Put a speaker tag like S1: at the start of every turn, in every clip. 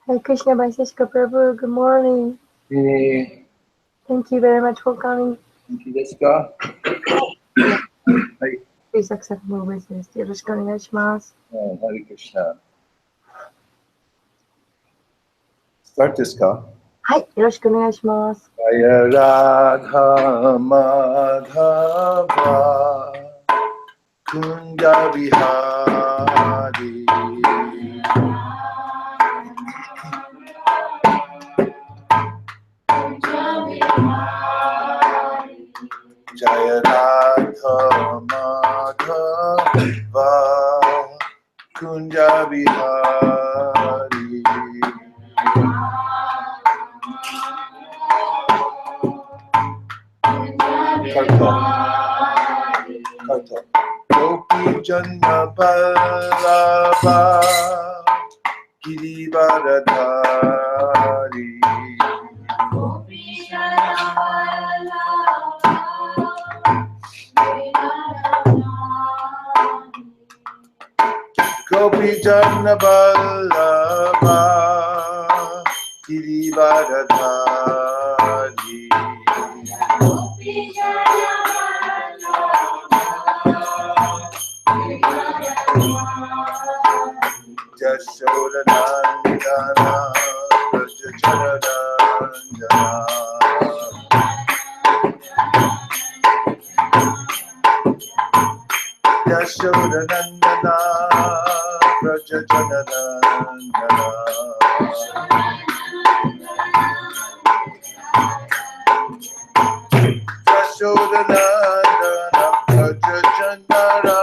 S1: Hare Krishna Vaisesika Prabhu, good morning.
S2: Hey,
S1: Thank you very much for coming.
S2: thank you, Jessica. Hi.
S1: Please accept my wishes. よろしくお願いします。
S2: Hare Krishna. Start this ka.
S1: はい、よろしくお願いします。
S2: Jaya Radha Madhava Kunja Vihari Jaya Radha Madhava Kunja Vihari Karta Gopi Janna Vallabha Girivardhari Gopi Janna Vallabha Girivardhari Yashodanandana Prajacharanjana Yashodanandana Prajacharanjana Yashodanandana Prajacharanjana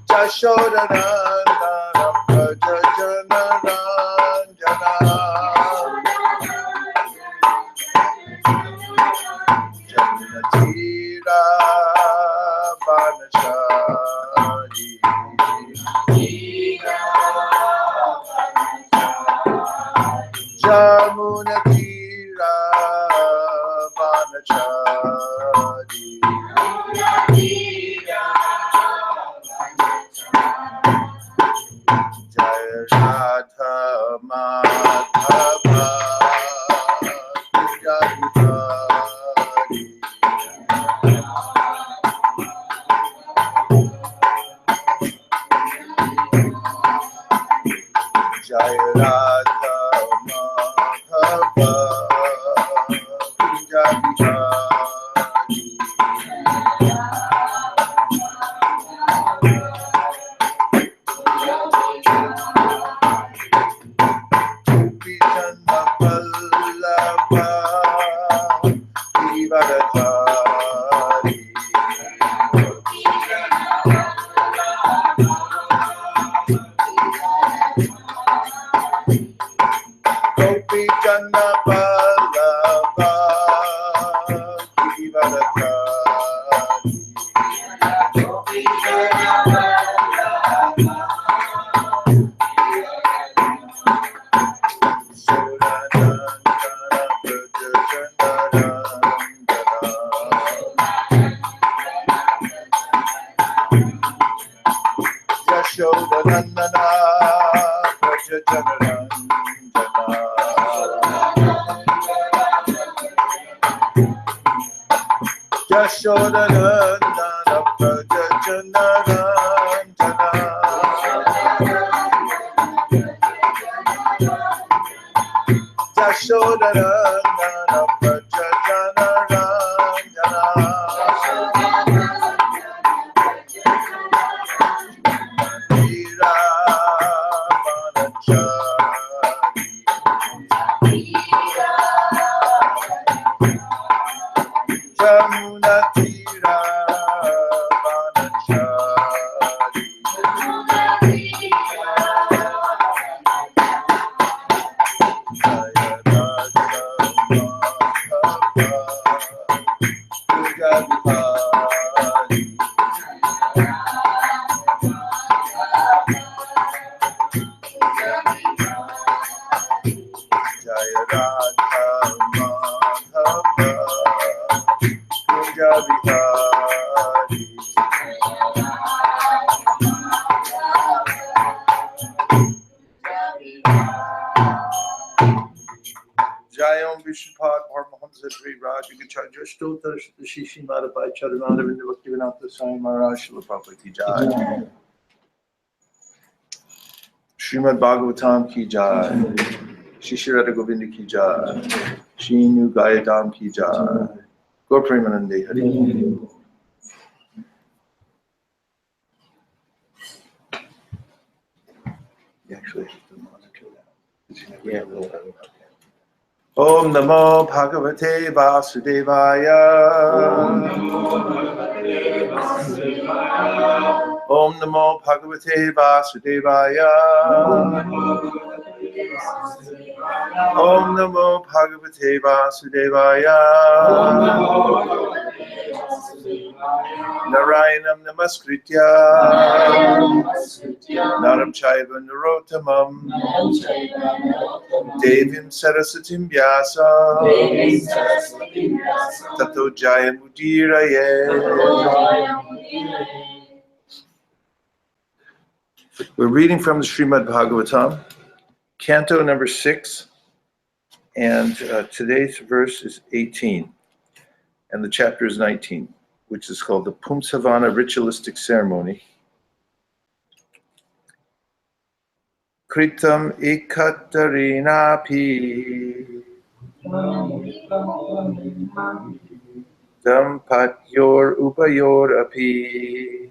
S2: Yashodanandana Prajacharanjana Jamunatira Banachari Jamunatira Banachari Jaya Radha Madhava Kunjabihari Jaya Radha Madhava Kunjabihari Gopi Janna Vallabha Girivardhari Gopi Janna Vallabha Girivardhari Sodanandana Prajacharanjana Yashodanandana Prajacharanjana Yashodanandana Prajacharanjana Yashodanandana Prajacharanjana Nira Manachari Jamunatira Manachari Jaya Radha Madhava Kunjabihari Jaya Radha Madhava Kunjabihari Satri Rajagacharya Stota Shishi Madhapai Charananda Vinda Bhaktivedanta Swami Maharaj Srila Prabhupada Ki Jai. Srimad Bhagavatam Ki Jai. Shishirata Govinda Ki Jai. Shinu Gayadam Ki Jai. Gaur Premanande Hari. You actually have to monitor that. Yeah, Om Namo Bhagavate Vasudevaya. Om Namo Bhagavate Vasudevaya. Om Namo Bhagavate Vasudevaya. Narayanam Namaskritya Naram Chaiva Narottamam Devim Sarasatim Vyasa Tato Jayamudiraye. We're reading from the Srimad Bhagavatam, Canto number 6, and today's verse is 18, and the chapter is 19, which is called the Pumsavana Ritualistic Ceremony. Kritam ekatarinapi dampatyor upayor api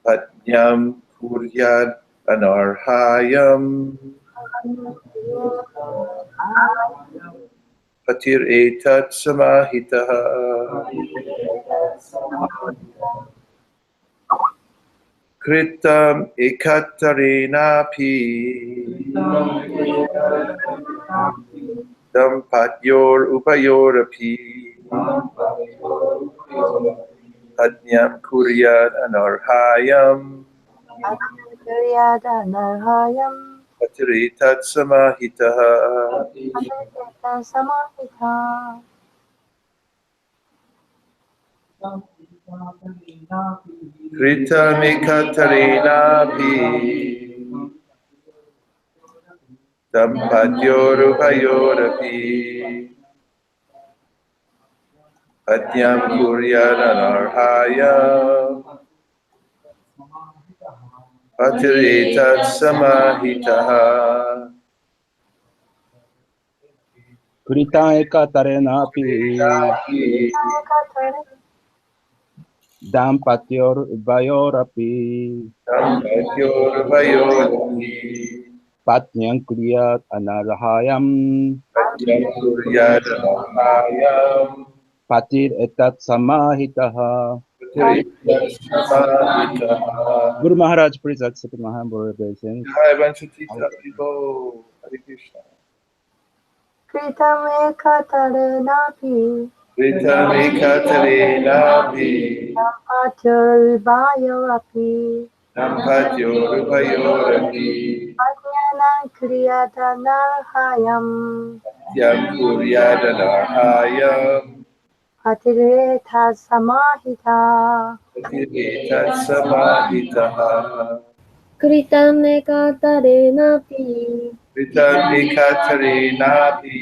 S2: patnyam kuryad anarhayam patir etat samahitaha. Kritam ekatarinapi dampatyor upayor api patnyam kuryad anarhayam patir etat samahitaha. Kritam ekatarinapi dampatyor upayor api patnyam kuryad anarhayam patir etat samahitaha.
S3: Kritam ekatarinapi dampatyor upayorapi
S2: Dampatyor upayor api
S3: patnyam kuryat anarhayam
S2: patnyam kuryad anarhayam
S3: patir etat samahitaha.
S2: patir etat samahitaha.
S3: Guru Maharaj, please accept my humble obeisance.
S2: Jai Vanchitita Vivo. Hare Krishna.
S1: Kritam ekatarinapi
S2: Kritam ekatarinapi
S1: dampatyorvayorapi
S2: dampatyor upayor api
S1: patnyanam kriyadanarhayam
S2: patnyam kuryad anarhayam
S1: patiretas samahita.
S2: patir etat samahitaha.
S4: Kritam ekatarinapi
S2: Kritam ekatarinapi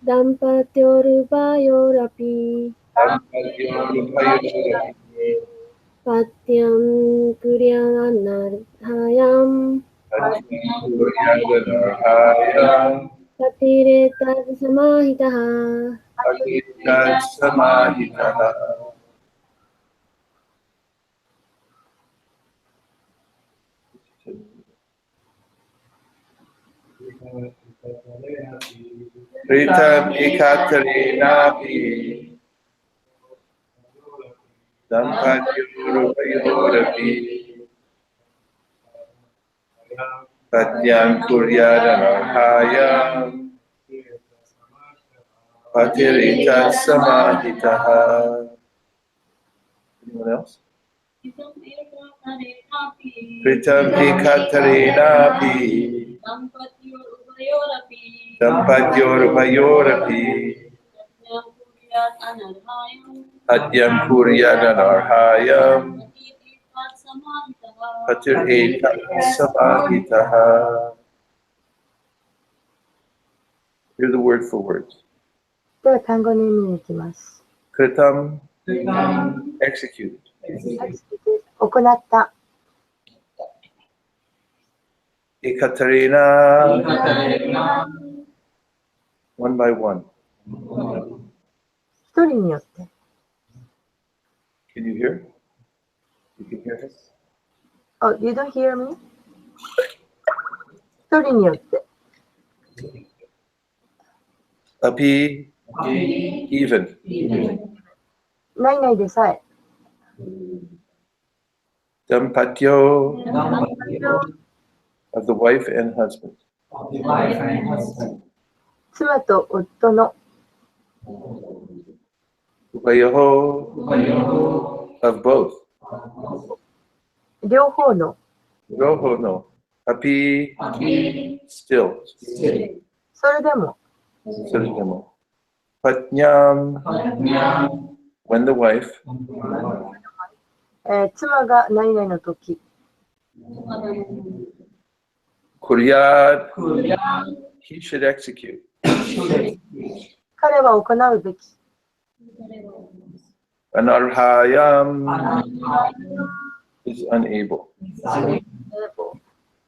S4: dampatyorupayorapi
S2: dampatyor upayor api
S4: patyam kuryanarhayam
S2: patnyam kuryad anarhayam
S4: patiretat samahitaha.
S2: patir etat samahitaha. Kritam ekatarinapi dampatyor upayor api patnyam kuryad anarhayam patir etat samahitaha. Anyone else? Kritam ekatarinapi dampatyor upayor api patyam kuryad anarhayam patir etat samahitaha. Hear the word for words.
S1: では単語の意味に行きます。
S2: Kritam, executed.
S1: 行った。
S2: Ekaterina, one by one.
S1: 一人によって。
S2: Can you hear? You can hear this?
S1: Oh, you don't hear me? 一人によって。
S2: Api, even.
S1: ないないでさえ。
S2: Dampatyo, of the wife and husband.
S1: 妻と夫の。
S2: Upayaho, of both.
S1: 両方の。
S2: Roho no. Api, still.
S1: それでも。
S2: Saridamo. Patnyam, when the wife.
S1: 妻が何々の時。
S2: Kuryat, he should execute.
S1: 彼は行うべき。
S2: Anarhayam is unable.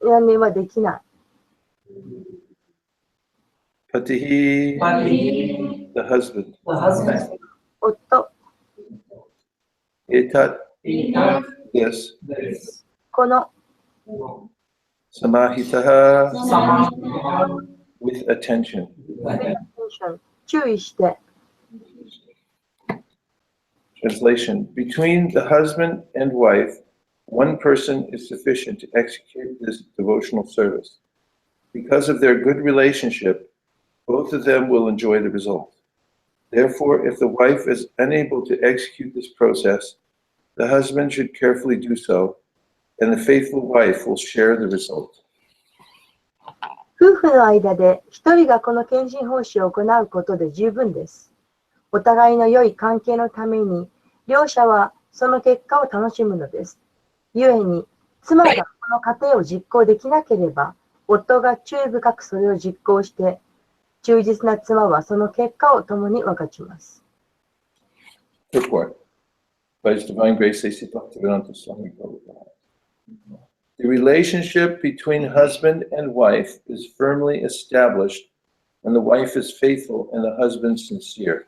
S1: やめはできない。
S2: Patihi, the husband.
S1: 夫。
S2: Etat, yes.
S1: この。
S2: Samahitaha, with attention.
S1: 注意して。
S2: Translation. Between the husband and wife, one person is sufficient to execute this devotional service. Because of their good relationship, both of them will enjoy the result. Therefore, if the wife is unable to execute this process, the husband should carefully do so, and the faithful wife will share the result.
S1: 夫婦の間で一人がこの献身奉仕を行うことで十分です。お互いの良い関係のために、両者はその結果を楽しむのです。故に、妻がこの過程を実行できなければ、夫が注意深くそれを実行して、忠実な妻はその結果を共に分かちます。
S2: Purport. By His Divine Grace, A.C. Bhaktivedanta Swami Prabhupada. The relationship between husband and wife is firmly established when the wife is faithful and the husband sincere.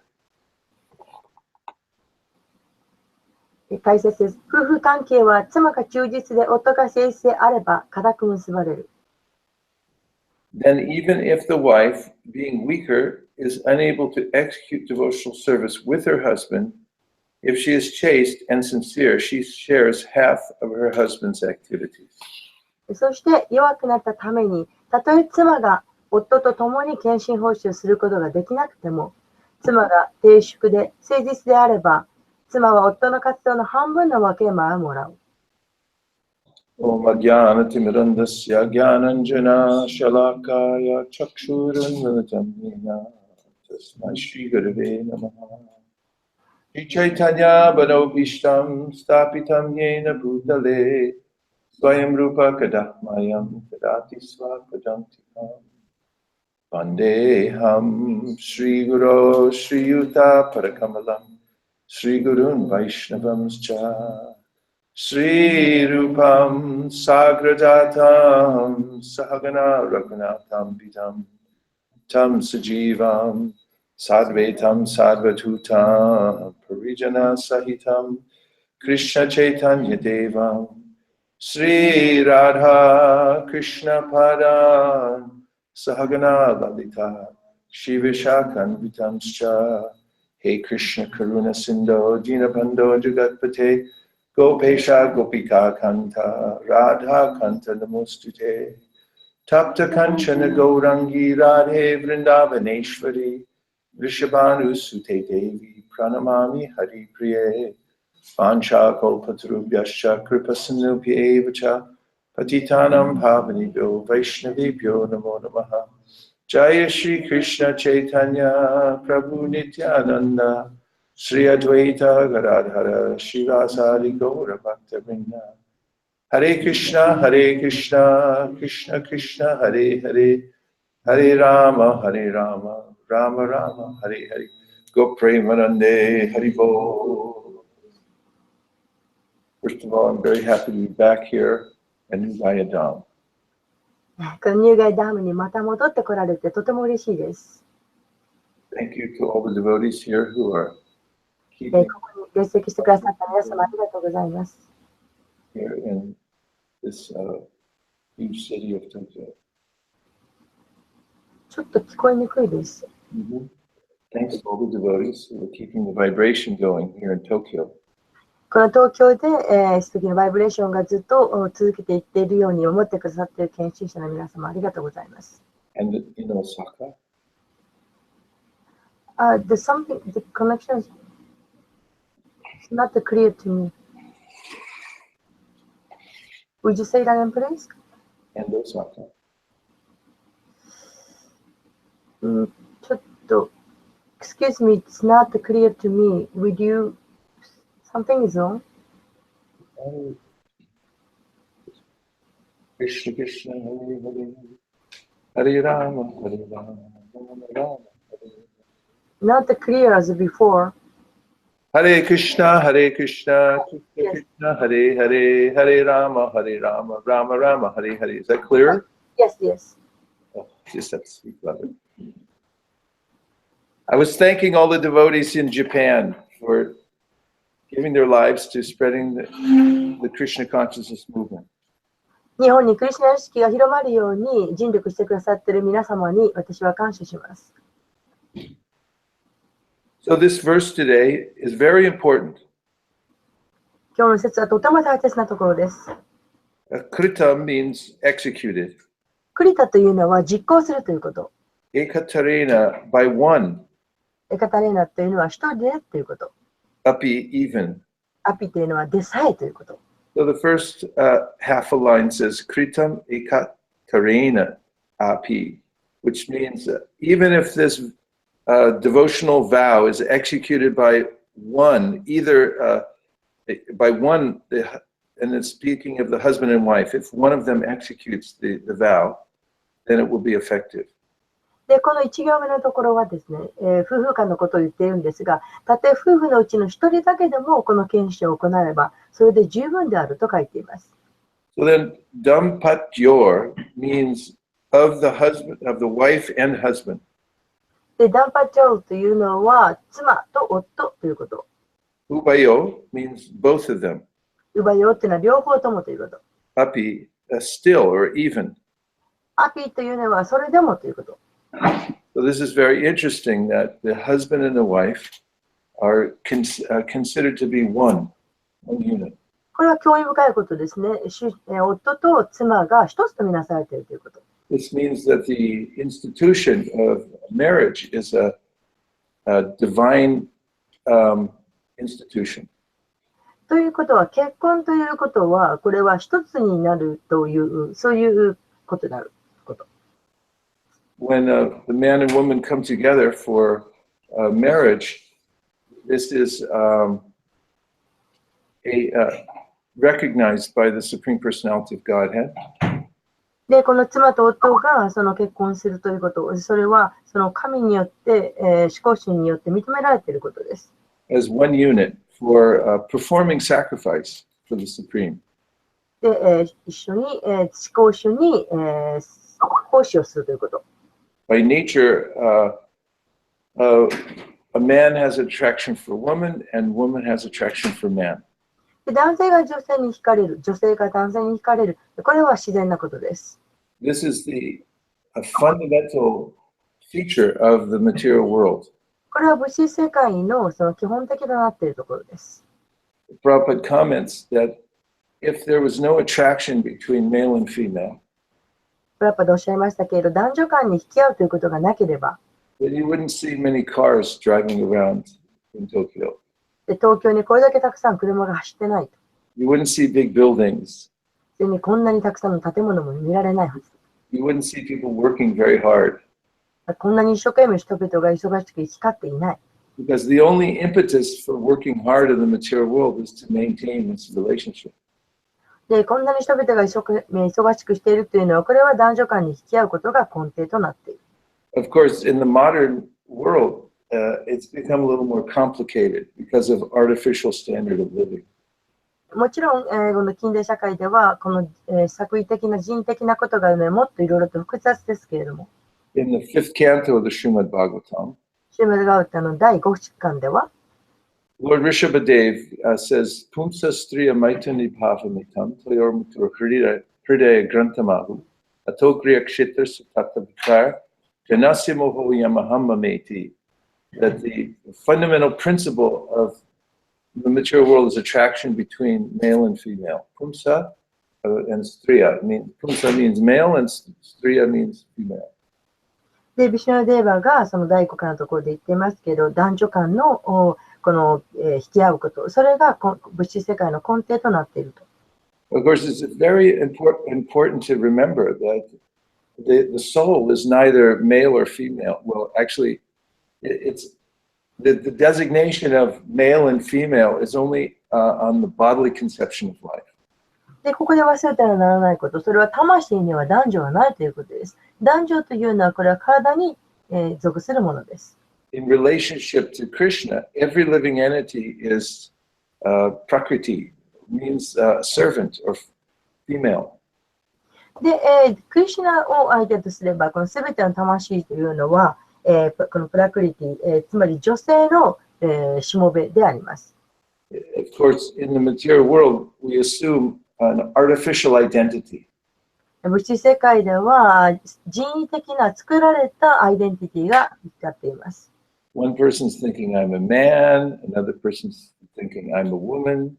S1: 解説です。夫婦関係は妻が忠実で夫が誠実であれば固く結ばれる。
S2: Then even if the wife, being weaker, is unable to execute devotional service with her husband, if she is chaste and sincere, she shares half of her husband's activities.
S1: そして弱くなったために、たとえ妻が夫と共に献身奉仕をすることができなくても、妻が低粛で誠実であれば、妻は夫の活動の半分の分け前をもらう。
S2: Om Ajnanatimidandasya Jnananjana Shalakaya Chakshurunmilitam Yena Tasmai Shri Gurave Namaha. Shri Chaitanya Bhanobhishtam Stapitam Yena Bhutale Swayam Rupa Kadahmayam Kadati Svapadantikam Vandeham Shri Guru Shri Yuta Parakamalam Shri Gurun Vaishnavamscha Shri Rupam Sagrajatam Sahagana Raghunatham Vidam Tam Sajivam Sadvetam Sadvatutam Parijana Sahitam Krishna Chaitanya Devam Shri Radha Krishna Padan Sahagana Lalita Shri Vishakan Vitamscha Hey Krishna Karuna Sindho Dinabandho Jagatpate Gopesha Gopika Kanta Radha Kanta Namostute Tapta Kanchana Gaurangi Radhe Vrindavaneshwari Vrishabhanu Sute Devi Pranamami Hari Priye Vancha Kalpatarubhyascha Kripasanubhye Vacha Patitanam Pavanibhyo Vaishnavibhyo Namo Namaha Jaya Shri Krishna Chaitanya Prabhu Nityananda Shri Advaita Gadadhara Shivasari Gaura Bhaktavrinda Hare Krishna Krishna Krishna Hare Hare Hare Rama, Hare Rama, Rama Rama, Hare Hare. Go Premanande, Hare Bo. First of all, I'm very happy to be back here at New Gayadam.
S1: この入街ダムにまた戻ってこられてとても嬉しいです。
S2: Thank you to all the devotees here who are
S1: こ
S2: keeping
S1: こに列席してくださった皆様ありがとうございます。
S2: here in this huge city of Tokyo.
S1: ちょっと聞こえにくいです。
S2: Thanks to all the devotees who are keeping the vibration going here in Tokyo.
S1: この東京で、素敵なバイブレーションがずっと続けていっているように思ってくださっている研修者の皆様ありがとうございます。
S2: And in Osaka,
S1: There's something, the connection is not clear to me. Would you say that again, please?
S2: and Osaka.
S1: ちょっと、excuse me, it's not clear to me. Would you, something is wrong?
S2: Krishna Krishna Hare Hare Hare Rama Hare Rama Rama Rama Hare
S1: Not clear as before.
S2: Hare Krishna Krishna Krishna Hare Hare Hare Rama Rama Rama Hare Hare. Is that clear?
S1: Yes, yes.
S2: Oh, just have to speak louder. I was thanking all the devotees in Japan for giving their lives to spreading the Krishna consciousness movement.
S1: 日本にクリシュナ意識が広まるように尽力してくださっている皆様に私は感謝します。
S2: So this verse today is very important.
S1: 今日の説はとても大切なところです。
S2: Krita means executed.
S1: クリタというのは実行するということ。
S2: Ekaterina by one.
S1: エカタレーナというのは一人でということ。
S2: Api even.
S1: アピというのはでさえということ。
S2: So the first half a line says Kritam Ekaterina Api, which means even if this devotional vow is executed by one, either by one, and it's speaking of the husband and wife, if one of them executes the vow, then it will be effective.
S1: で、この1行目のところはですね、夫婦間のことを言っているんですが、たとえ夫婦のうちの一人だけでもこの研修を行えば、それで十分であると書いています。
S2: So then, Dampatyor means of the husband, of the wife and husband.
S1: で、ダンパチョウというのは妻と夫ということ。
S2: Ubayo means both of them.
S1: ウバヨというのは両方ともということ。
S2: Api, still or even.
S1: アピというのはそれでもということ。
S2: So this is very interesting that the husband and the wife are considered to be one unit.
S1: これは興味深いことですね。夫と妻が一つとみなされているということ。
S2: This means that the institution of marriage is a divine institution.
S1: ということは、結婚ということは、これは一つになるという、そういうことであること。
S2: When the man and woman come together for marriage, this is recognized by the Supreme Personality of Godhead.
S1: で、この妻と夫がその結婚するということ、それはその神によって、思考心によって認められていることです。
S2: As one unit for performing sacrifice for the Supreme.
S1: で、一緒に、思考心に、奉仕をするということ。
S2: By nature, a man has attraction for woman and woman has attraction for man.
S1: 男性が女性に惹かれる、女性が男性に惹かれる、これは自然なことです。
S2: This is a fundamental feature of the material world.
S1: これは物質世界のその基本的となっているところです。
S2: Prabhupada comments that if there was no attraction between male and female,
S1: プラッパでおっしゃいましたけれど、男女間に引き合うということがなければ、
S2: then you wouldn't see many cars driving around in Tokyo.
S1: で東京にこれだけたくさん車が走ってないと。
S2: You wouldn't see big buildings.
S1: それにこんなにたくさんの建物も見られないはず。
S2: You wouldn't see people working very hard.
S1: こんなに一生懸命人々が忙しく光っていない。
S2: Because the only impetus for working hard in the material world is to maintain this relationship.
S1: で、こんなに人々が忙しくしているというのは、これは男女間に引き合うことが根底となっている。
S2: Of course, in the modern world, it's become a little more complicated because of artificial standard of living.
S1: もちろん、この近代社会では、この、作為的な人的なことが、もっといろいろと複雑ですけれども、
S2: In the 5th canto of the Srimad Bhagavatam,
S1: シューマルガウタの第5巻では、
S2: Lord Rishabhadev says, Pumsa striya maitani bhavamitam tayormutur hridaya grantamahu atokriya kshetra satata vikar janasimoho yamahamameti. That the fundamental principle of the material world is attraction between male and female. Pumsa and striya. Pumsa means male and striya means female.
S1: で、ビシュナデーバがその第5巻のところで言っていますけど、男女間のこの、引き合うこと、それが物質世界の根底となっていると。
S2: Of course, it's very important to remember that the soul is neither male or female. Well, actually, it's the designation of male and female is only on the bodily conception of life.
S1: で、ここで忘れてはならないこと、それは魂には男女はないということです。男女というのはこれは体に、属するものです。
S2: In relationship to Krishna, every living entity is prakriti, means servant or female.
S1: で、クリシュナを相手とすれば、このすべての魂というのは、このプラクリティ、つまり女性の、しもべであります。
S2: Of course, in the material world, we assume an artificial identity.
S1: 物質世界では人為的な作られたアイデンティティが光っています。
S2: One person's thinking I'm a man, another person's thinking I'm a woman.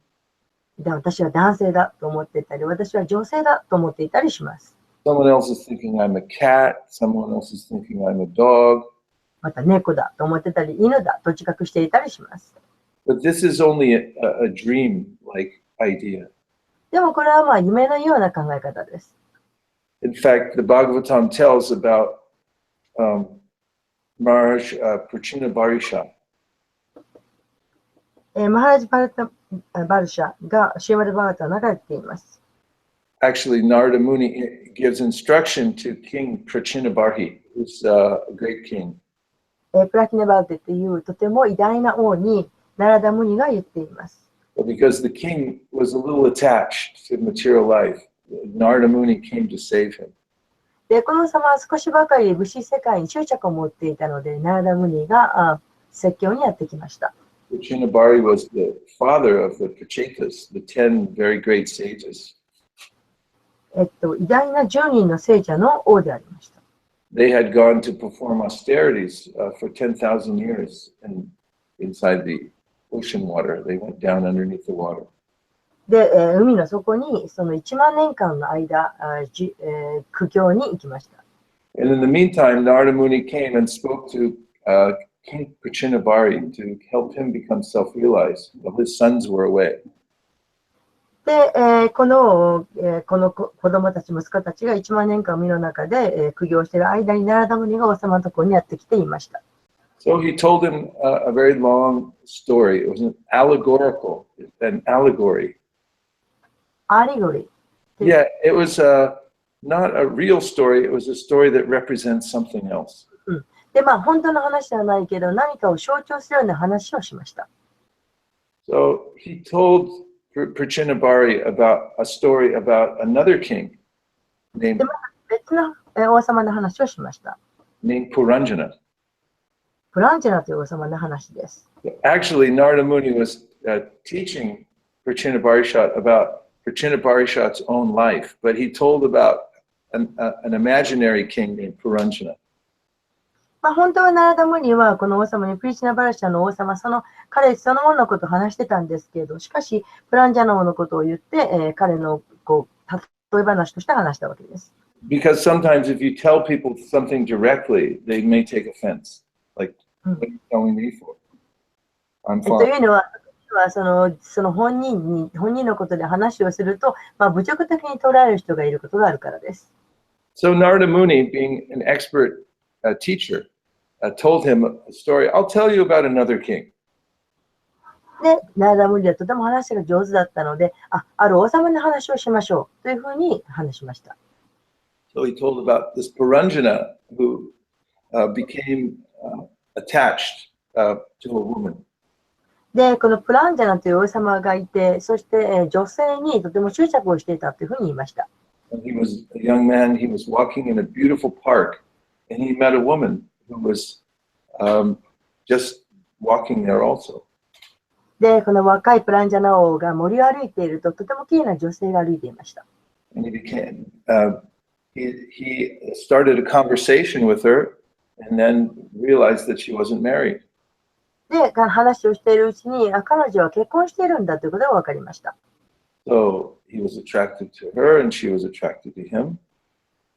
S1: で、私は男性だと思っていたり、私は女性だと思っていたりします。
S2: Someone else is thinking I'm a cat, someone else is thinking I'm a dog.
S1: また猫だと思ってたり、犬だと自覚していたりします。
S2: But this is only a dream-like idea.
S1: でもこれはまあ夢のような考え方です。
S2: In fact, the Bhagavatam tells about Maharaj Prachinabarisha.
S1: マハラジバルシャがシューマルバーガータの中で言っています。
S2: Actually, Narada Muni gives instruction to King Prachinabarhi, who's a great king.
S1: プラキネバーテというとても偉大な王にナラダムニが言っています。
S2: But because the king was a little attached to material life, Narada Muni came to save him.
S1: で、この様は少しばかり物質世界に執着を持っていたので、ナラダムニが説教にやってきました。
S2: Prachinabari was the father of the Prachetas, the 10 very great sages.
S1: 偉大な10人の聖者の王でありました。
S2: They had gone to perform austerities for 10,000 years inside the ocean water. They went down underneath the water.
S1: で、海の底にその1万年間の間、苦行に行きました。
S2: And in the meantime, Narada Muni came and spoke to King Prachinabari to help him become self-realized while his sons were away.
S1: で、この子供たち、息子たちが1万年間海の中で、苦行している間にナラダムニが王様のところにやってきていました。
S2: So he told him a very long story. It was an allegory.
S1: Allegory.
S2: Yeah, it was not a real story. It was a story that represents something else.
S1: で、まあ、本当の話ではないけど、何かを象徴するような話をしました。
S2: So he told Prachinabari about a story about another king named
S1: で、また別の王様の話をしました。
S2: named Puranjana.
S1: プランジェナという王様の話です。
S2: Actually, Narada Muni was teaching Prachinabarishat about Prachinabarishat's own life, but he told about an imaginary king named Puranjana.
S1: まあ、本当はナラダムニはこの王様にプリチナバラシャの王様、彼そのもののことを話してたんですけど、しかしプランジャナ王のことを言って、彼の例え話として話したわけです。
S2: Because sometimes if you tell people something directly, they may take offense. Like, what are you telling me for? I'm
S1: と
S2: fine.
S1: いうのは、その本人のことで話をすると、まあ、侮辱的に捉える人がいることがあるからです。
S2: So Narada Muni, being an expert teacher, told him a story. I'll tell you about another king.
S1: で、ナラダ・ムニはとても話が上手だったので、ある王様の話をしましょうというふうに話しました。
S2: So he told about this Puranjana who became attached to a woman.
S1: で、このプランジャナという王様がいて、そして、女性にとても執着をしていたというふうに言いました。
S2: And he was a young man, he was walking in a beautiful park, and he met a woman who was just walking there also.
S1: で、この若いプランジャナ王が森を歩いていると、とても綺麗な女性が歩いていました。
S2: And he started a conversation with her and then realized that she wasn't married.
S1: で、話をしているうちに、彼女は結婚しているんだということが分かりました。
S2: So he was attracted to her and she was attracted to him.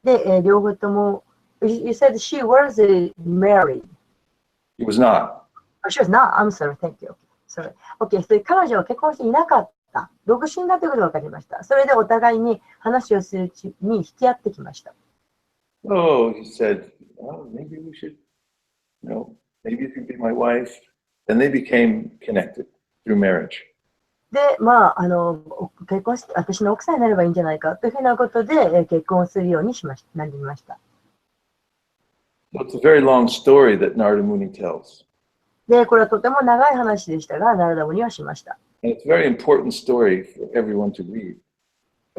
S1: で、両方とも、You said she was married.
S2: He was not.
S1: She was not. I'm sorry. Thank you. Sorry. Okay. それ彼女は結婚していなかった。独身だということが分かりました。それでお互いに話をするうちに引き合ってきました。
S2: So he said, well, maybe we should, maybe you could be my wife. And they became connected through marriage.
S1: で、結婚して私の奥さんになればいいんじゃないかというふうなことで結婚するようになりました。
S2: So it's a very long story that Narada Muni tells.
S1: で、これはとても長い話でしたが、ナラダムニはしました。
S2: And it's a very important story for everyone to read.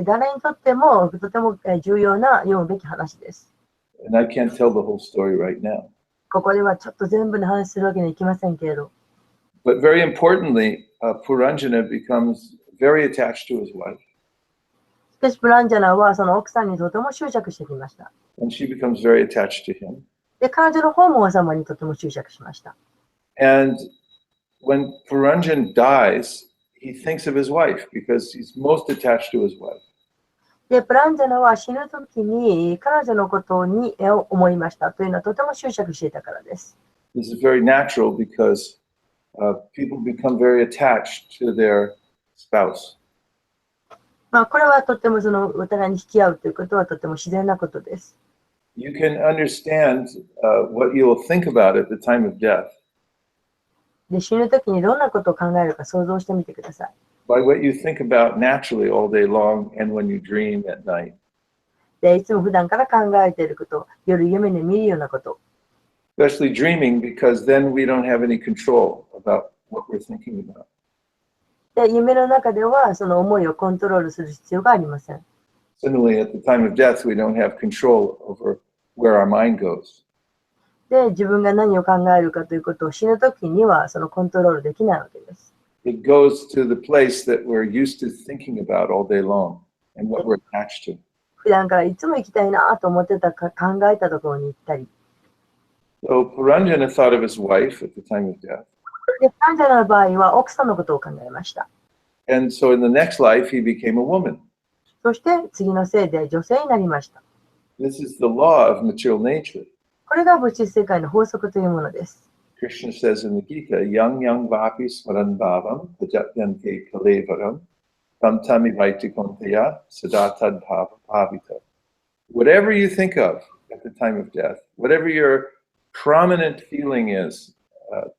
S1: 誰にとってもとても重要な読むべき話です。
S2: And I can't tell the whole story right now.
S1: ここではちょっと全部の話するわけにはいきませんけれど。
S2: But very importantly, Puranjana becomes very attached to his wife.
S1: しかし、プランジャナはその奥さんにとても執着してきました。
S2: And she becomes very attached to him.
S1: で、彼女の方も王様にとても執着しました。
S2: And when Puranjan dies, he thinks of his wife because he's most attached to his wife.
S1: で、プランジャナは死ぬときに彼女のことに思いましたというのはとても執着していたからです。
S2: This is very natural because people become very attached to their spouse.
S1: これはとてもお互いに引き合うということはとても自然なことです。
S2: You can understand what you will think about at the time of death
S1: で、死ぬときにどんなことを考えるか想像してみてください。
S2: by what you think about naturally all day long and when you dream at night.
S1: で、いつも普段から考えていること、夜夢で見るようなこと。
S2: Especially dreaming because then we don't have any control about what we're thinking about.
S1: で、夢の中ではその思いをコントロールする必要がありません。
S2: Similarly, at the time of death, we don't have control over where our mind goes.
S1: で、自分が何を考えるかということを死ぬときにはそのコントロールできないわけです。
S2: It goes to the place that we're used to thinking about all day long and what we're attached to.
S1: 普段からいつも行きたいなと思ってたか考えたところに行ったり。
S2: So Puranjana thought of his wife at the time of death.
S1: で、プランジャナの場合は奥さんのことを考えました。
S2: And so in the next life, he became a woman.
S1: そして次の生で女性になりました。
S2: This is the law of material nature.
S1: これが物質世界の法則というものです。
S2: Krishna says in the Gita, Yang yang vapi smaran bhavam, tajatyante kalevaram, tam tami vaitikontaya, sadatad bhavita. Whatever you think of at the time of death, whatever your prominent feeling is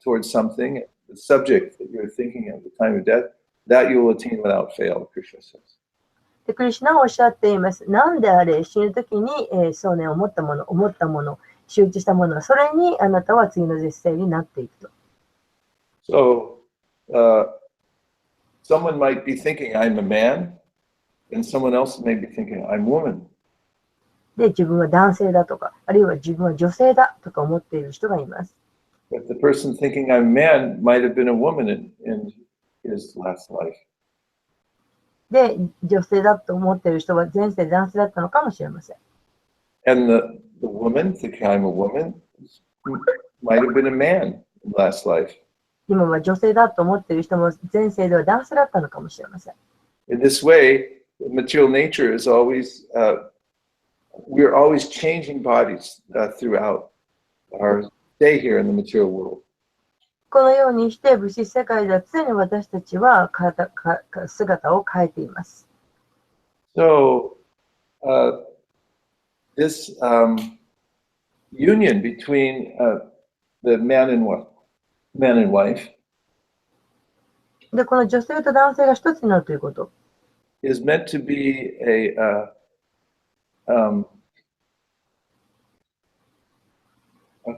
S2: towards something, the subject that you're thinking at the time of death, that you will attain without fail, Krishna says.
S1: で、クリシュナはおっしゃっています。なんであれ、死ぬときに、想念を持ったもの、集中したもの、それにあなたは次の絶世になっていくと。
S2: So, someone might be thinking, I'm a man, and someone else may be thinking, I'm a woman.
S1: で、自分は男性だとか、あるいは自分は女性だとか思っている人がいます。
S2: But the person thinking I'm a man might have been a woman in his last life.
S1: で、女性だと思っている人は前世男性だったのかもしれません。
S2: And the woman thinking I'm a woman might have been a man in last life.
S1: 今は女性だと思っている人も前世では男性だったのかもしれません。
S2: In this way, material nature is always, we're always changing bodies throughout our stay here in the material world.
S1: このようにして物質世界では常に私たちは姿を変えています。
S2: So, this union between the man and wife
S1: で、この女性と男性が一つになるということ。
S2: is meant to be a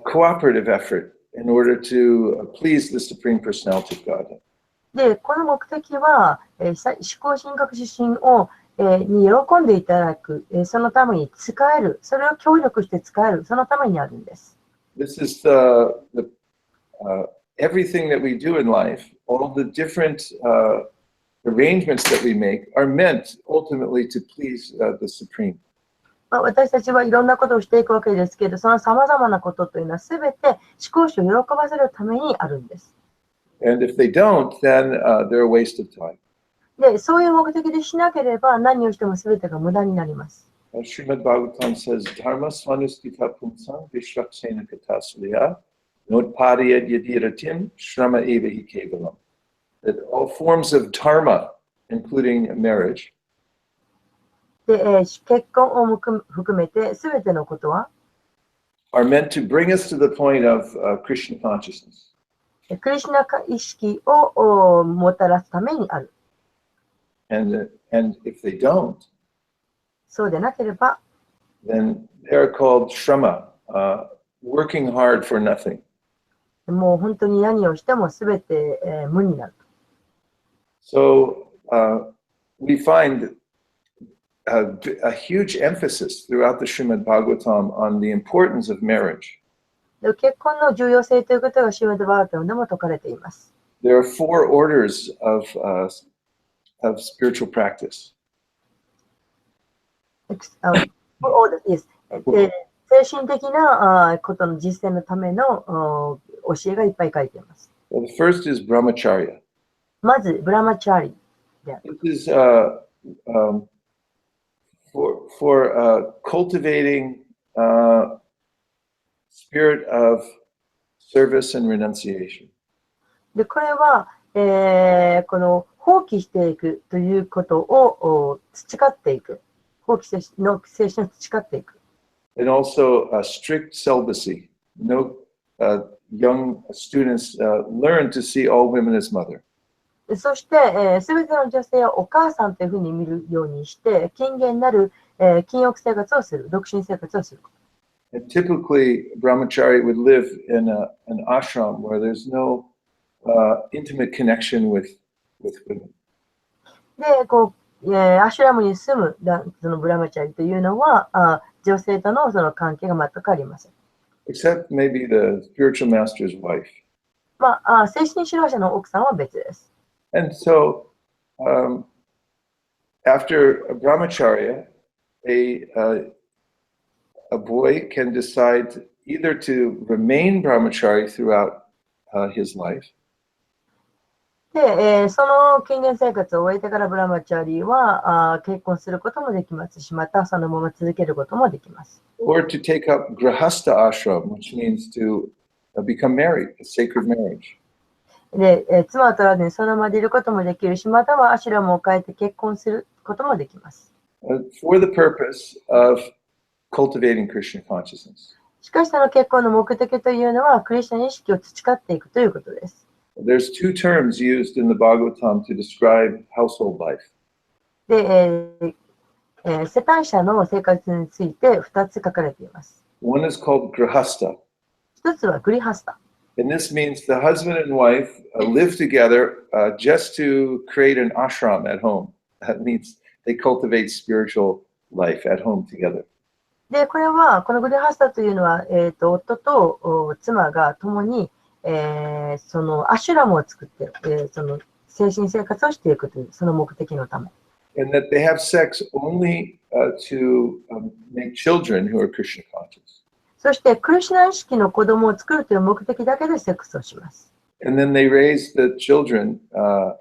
S2: cooperative effort in order to please the Supreme Personality of Godhead.
S1: で、この目的は、思考神学指針を、に喜んでいただく、そのために使える、それを協力して使える、そのためにあるんです。
S2: This is everything that we do in life, all the different arrangements that we make are meant ultimately to please the Supreme.
S1: 私たちはいろんなことをしていくわけですけど、その様々なことというのはすべて思考主を喜ばせるためにあるんです。
S2: And if they don't, then they're a waste of time.
S1: で、そういう目的でしなければ何をしてもすべてが無駄になります。
S2: Srimad Bhagavatam says, Dharma svanustita pumsam vishvaksena katasliya notpadiyat yadiratim shrama eva hi kevalam. That all forms of dharma, including marriage,
S1: で、結婚を含めてすべてのことは
S2: are meant to bring us to the point of Krishna consciousness.
S1: クリシュナ意識をもたらすためにある。
S2: And if they don't,
S1: そうでなければ、
S2: then they are called shrama, working hard for nothing.
S1: もう本当に何をしてもすべて、無になる。
S2: So we find a huge emphasis throughout the Srimad Bhagavatam on the importance of marriage.
S1: で結婚の重要性ということがシーマッド・バーガタムでも説かれています。
S2: There are four orders of spiritual practice.
S1: 精神的なことの実践のための教えがいっぱい書いています。
S2: Well, the first is brahmacharya.
S1: まず、ブラマチャーリである。
S2: This is for cultivating spirit of service and renunciation.
S1: で、これは、この放棄していくということを培っていく。放棄の精神を培っていく。
S2: And also strict celibacy. No young students learn to see all women as mother.
S1: そして、すべての女性をお母さんというふうに見るようにして、禁言なる、禁欲生活をする、独身生活をする。
S2: And typically, brahmachari would live in an ashram where there's no intimate connection with women.
S1: で、アシュラムに住むそのブラマチャリというのは、女性とのその関係が全くありません。
S2: Except maybe the spiritual master's wife.
S1: 精神指導者の奥さんは別です。
S2: And so, after brahmacharya, a boy can decide either to remain brahmachari throughout his life,
S1: で、その禁言生活を終えてからブラマチャリーは結婚することもできますし、またそのまま続けることもできます。
S2: or to take up grahastha ashram, which means to become married, a sacred marriage.
S1: で、妻を取らずにそのままでいることもできるし、またはアシュラムを変えて結婚することもできます。
S2: For the purpose of cultivating Krishna consciousness.
S1: しかしその結婚の目的というのは、クリスチャン意識を培っていくということです。
S2: There's two terms used in the Bhagavatam to describe household life.
S1: で、世帯者の生活について2つ書かれています。
S2: One is called grahastha.
S1: 一つはグリハスタ。
S2: And this means the husband and wife live together just to create an ashram at home. That means they cultivate spiritual life at home together.
S1: で、これは、このグリハスタというのは、夫と妻が共に、そのアシュラムを作って、その精神生活をしていくという、その目的のため。
S2: And that they have sex only to make children who are Krishna conscious.
S1: そして、クリシュナ意識の子供を作るという目的だけでセックスをします。
S2: And then they raise the children to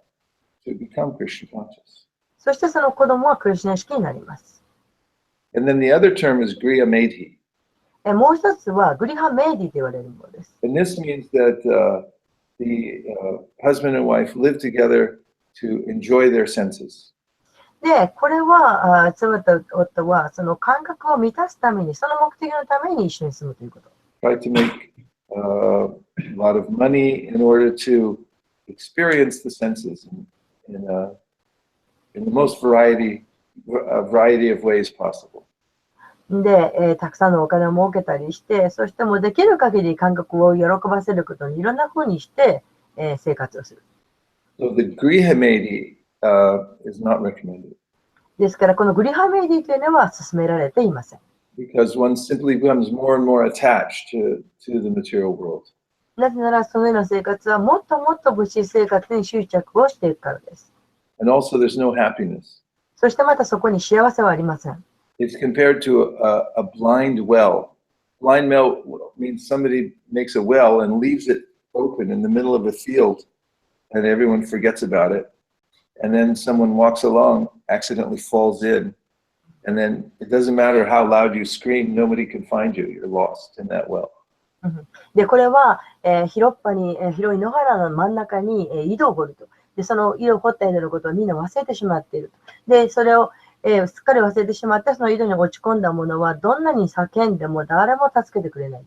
S2: become Krishna conscious.
S1: そして、その子供はクリシュナ意識になります。
S2: And then the other term is Griya Medhi.
S1: もう一つはグリハメイディと言われるものです。
S2: And this means that the husband and wife live together to enjoy their senses.
S1: で、これは妻と夫はその感覚を満たすために、その目的のために一緒に住むということ。
S2: Try to make a lot of money in order to experience the senses in the most variety of ways possible.
S1: で、たくさんのお金を儲けたりして、そしてもできる限り感覚を喜ばせることにいろんな風にして、生活をする。
S2: So the grihamedi is not recommended.
S1: ですから、このグリハメディというのは勧められていません。
S2: Because one simply becomes more and more attached to the material world.
S1: なぜなら、そのような生活はもっともっと物質生活に執着をしていくからです。
S2: And also there's no happiness.
S1: そしてまたそこに幸せはありません。
S2: It's compared to a blind well. Blind well means somebody makes a well and leaves it open in the middle of a field, and everyone forgets about it. And then someone walks along, accidentally falls in, and then it doesn't matter how loud you scream, nobody can find you. You're lost in that well.
S1: で、これは、広い野原の真ん中に、井戸を掘ると。で、その井戸を掘った井戸のことをみんな忘れてしまっていると。で、それをすっかり忘れてしまって、その井戸に落ち込んだ者はどんなに叫んでも誰も助けてくれない。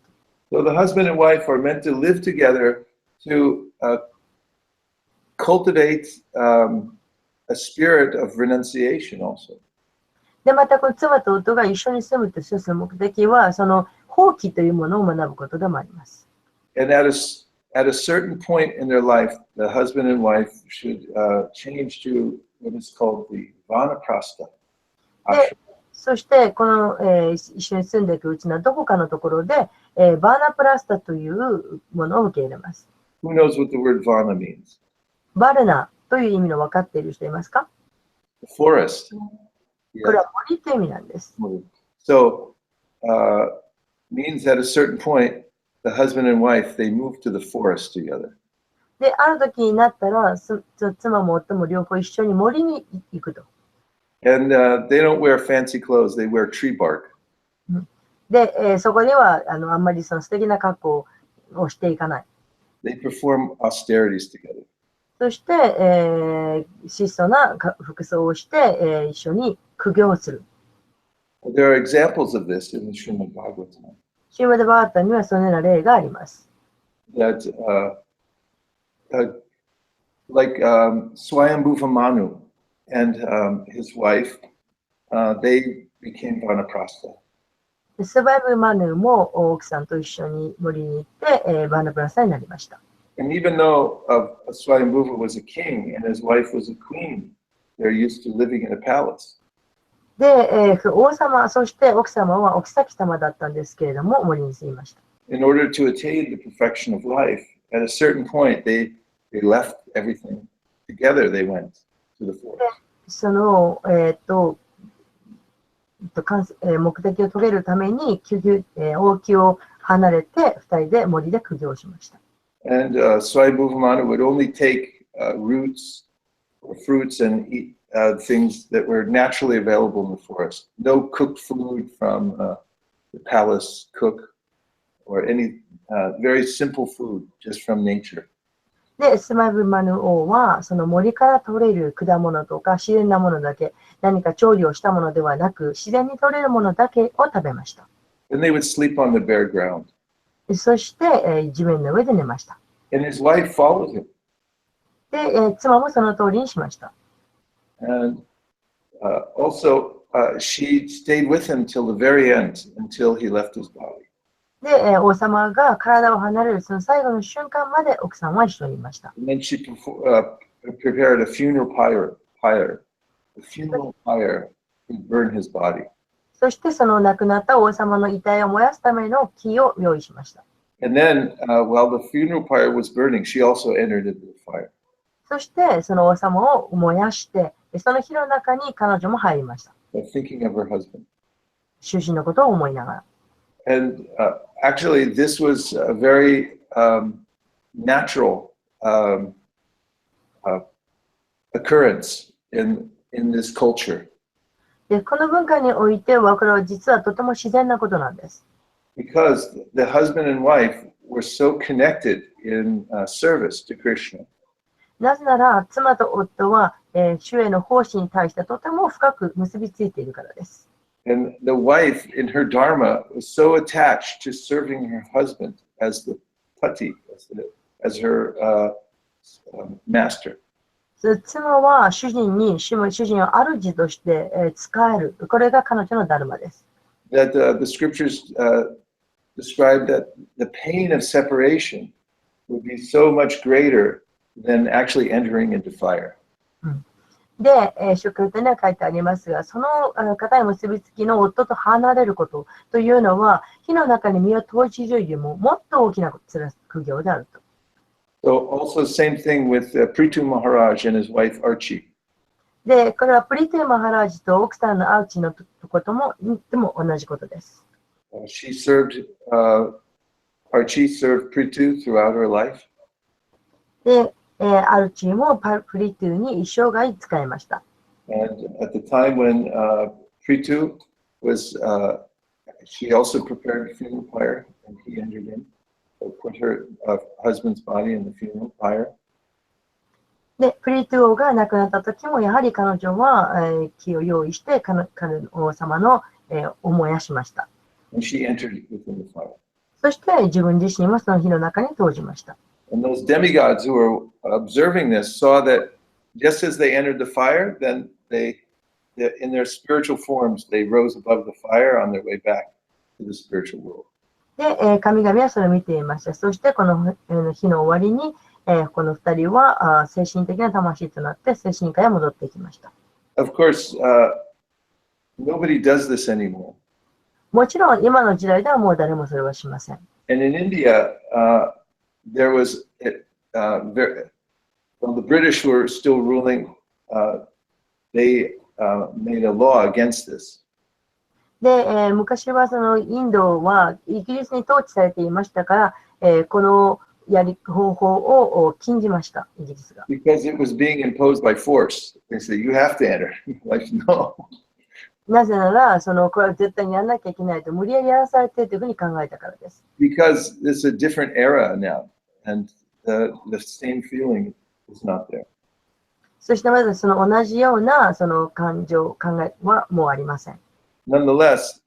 S2: So the husband and wife are meant to live together to cultivate a spirit of renunciation also.
S1: で、またこの妻と夫が一緒に住むと一つの目的は、その放棄というものを学ぶことでもあります。
S2: And at a certain point in their life, the husband and wife should change to what is called the vanaprastha.
S1: で、そしてこの、一緒に住んでいくうちのどこかのところで、バーナプラスタというものを受け入れます。
S2: Who knows what the word vana means?
S1: バルナという意味の分かっている人いますか？
S2: The forest.
S1: これは森という意味なんです。
S2: So, means at a certain point, the husband and wife, they move to the forest together.
S1: で、ある時になったら、妻も夫も両方一緒に森に行くと。
S2: And they don't wear fancy clothes, they wear tree bark.
S1: で、そこではあんまりその素敵な格好をしていかない。
S2: They perform austerities together.
S1: そして、質素な服装をして、一緒に苦行をする。
S2: There are examples of this in the Srimad Bhagavatam.
S1: シーマドバータにはそのような例があります。
S2: That, like Swayambhuva Manu and his wife, they became vanaprastha.
S1: スバイブマヌも奥さんと一緒に森に行って、バーナプラスタになりました。
S2: And even though Swayambhuva was a king and his wife was a queen, they're used to living in a palace.
S1: で、王様、そして奥様はお妃様だったんですけれども、森に住みました。
S2: In order to attain the perfection of life, at a certain point, they left everything together. They went to the forest.
S1: その、目的を遂げるために王宮を離れて2人で森で苦行しました。
S2: And Swayambhuva Manu would only take roots or fruits and eat things that were naturally available in the forest. No cooked food from the palace cook or any very simple food just from nature.
S1: で、スマイブマヌ王はその森から取れる果物とか自然なものだけ、何か調理をしたものではなく、自然に取れるものだけを食べました。
S2: And they would sleep on the bare ground.
S1: そして、地面の上で寝ました。
S2: And his wife followed him.
S1: で、妻もその通りにしました。
S2: And also, she stayed with him till the very end, until he left his body.
S1: で、王様が体を離れるその最後の瞬間まで奥さんは一緒にいました。
S2: And then she prepared a funeral pyre. The funeral pyre to burn his body.
S1: そしてその亡くなった王様の遺体を燃やすための木を用意しました。
S2: And then, while the funeral pyre was burning, she also entered into the fire.
S1: そしてその王様を燃やして、その火の中に彼女も入りました。
S2: Thinking of her husband.
S1: 主人のことを思いながら。
S2: And actually, this was a very natural occurrence in this culture.
S1: で、この文化においては、これは実はとても自然なことなんです。
S2: Because the husband and wife were so connected in service to Krishna.
S1: なぜなら、妻と夫は、主への奉仕に対してとても深く結びついているからです。
S2: And the wife in her dharma was so attached to serving her husband as the pati, as her master.
S1: 妻は主人を主として、使える。これが彼女のダルマです。
S2: That the scriptures describe that the pain of separation would be so much greater than actually entering into fire.
S1: で、書簡には書いてありますが、その固い結びつきの夫と離れることというのは、火の中に身を投じるよりももっと大きな苦行であると。
S2: So also same thing with Prithu Maharaj and his wife Archie.
S1: で、これはプリトゥーマハラージと奥さんのアーチのことも同じことです。
S2: Archie served Prithu throughout her life.
S1: で、アルチーもプリトゥーに一生涯使いました。
S2: And at the time when Prithu was, she also prepared funeral pyre, and he entered in, so put her husband's body in the funeral pyre.
S1: で、プリトゥーが亡くなった時も、やはり彼女は、木を用意して、彼の王様の、を燃やしました。
S2: And she entered within the fire.
S1: そして自分自身もその火の中に投じました。
S2: And those demigods who were observing this saw that just as they entered the fire, then in their spiritual forms, they rose above the fire on their way back to the spiritual world.
S1: で、神々はそれを見ていました。そしてこの日の終わりに、この二人は精神的な魂となって精神科へ戻ってきました。
S2: Of course, nobody does this anymore.
S1: もちろん今の時代ではもう誰もそれはしません。
S2: And in India, there was, well, the British were still ruling. They made a law against this.
S1: で、昔はそのインドはイギリスに統治されていましたから、この方法を禁じました、イギリスが。
S2: Because it was being imposed by force. They said, you have to enter. Like, no.
S1: なぜなら、これは絶対にやらなきゃいけないと無理やりやらされているというふうに考えたからです。
S2: Because it's a different era now, and the same feeling is not there.
S1: そしてまずその同じようなその感情、考えはもうありません。
S2: Nonetheless,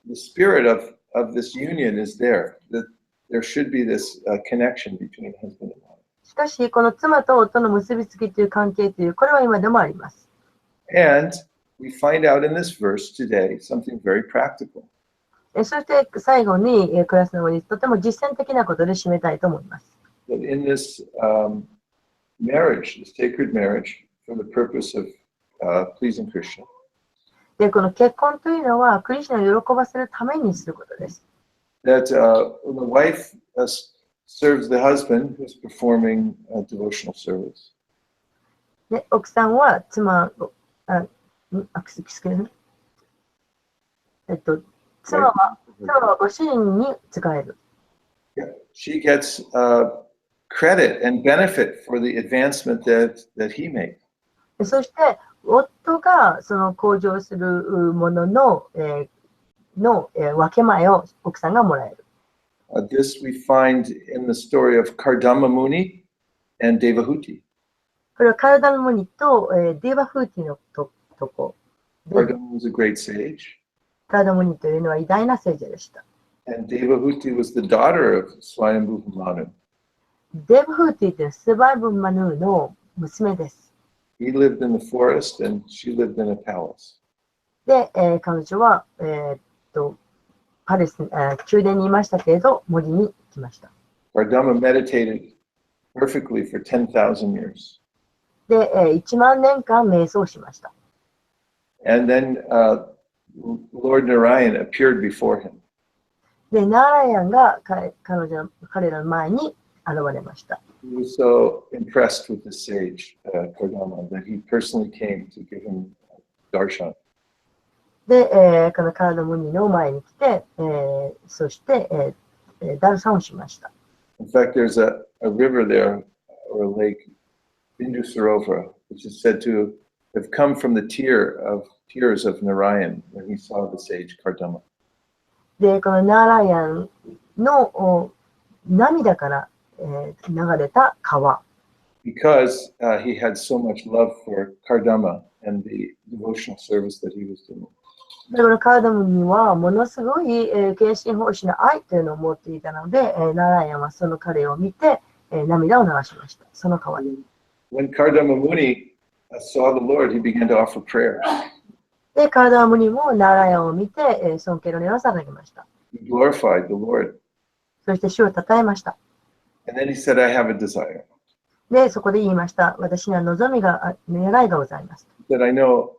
S2: the spirit of this union is there. That there should be this connection between husband and wife.
S1: しかし、この妻と夫の結びつきという関係という、これは今でもあります。
S2: And we find out in this verse today something very practical.
S1: そして最後にクラスの上にとても実践的なことで締めたいと思います。
S2: That in this marriage, this sacred marriage, for the purpose of pleasing Krishna,
S1: で、この結婚というのは、クリシュナを喜ばせるためにすることです。
S2: that the wife serves the husband who's performing devotional service.
S1: で、奥さんは妻はご主人に仕える。
S2: She gets credit and benefit for the advancement that he made.
S1: そして、夫がその向上するものの、分け前を奥さんがもらえる。
S2: This we find in the story of Kardama Muni and Devahuti.
S1: これはカルダムムニと、デーバフーティのとこ。
S2: Kardama was a great sage.
S1: カルダムムニというのは偉大な聖者でした。
S2: And Devahuti was the daughter of Swayambhu Manu.
S1: デーバフーティというのはスバイブマヌーの娘です。
S2: He lived in the forest and she lived in a palace.
S1: で、彼女は、宮殿にいましたけれど、森に来ました。
S2: Kardama meditated perfectly for 10,000 years.
S1: で、1万年間瞑想しました。
S2: And then Lord Narayan appeared before him.
S1: で、ナーラヤンが彼らの前に現れました。
S2: He was so impressed with the sage, Kardama, that he personally came to give him darshan.
S1: で、このカルダムニの前に来て、そして、ダルサンをしました。
S2: In fact, there's a river there, or a lake, Bindu Sarova, which is said to have come from the tears of Narayan when he saw the sage Kardama.
S1: で、このナーラヤンの涙から、流れた川。
S2: Because he had so much love for Kardama and the devotional service that he was doing.
S1: だからカルダムにはものすごい献身奉仕の愛というのを持っていたので、ナーラヤンはその彼を見て、涙を流しました。その代わり。
S2: When Kardama Muni saw the Lord, he began to offer prayers.
S1: で、カルダムにもナラヤを見て、尊敬の念を捧げました。
S2: He glorified the Lord.
S1: そして主を称えました。
S2: And then he said, I have a desire.
S1: で、そこで言いました。私には望みが、願いがございます。
S2: That I know,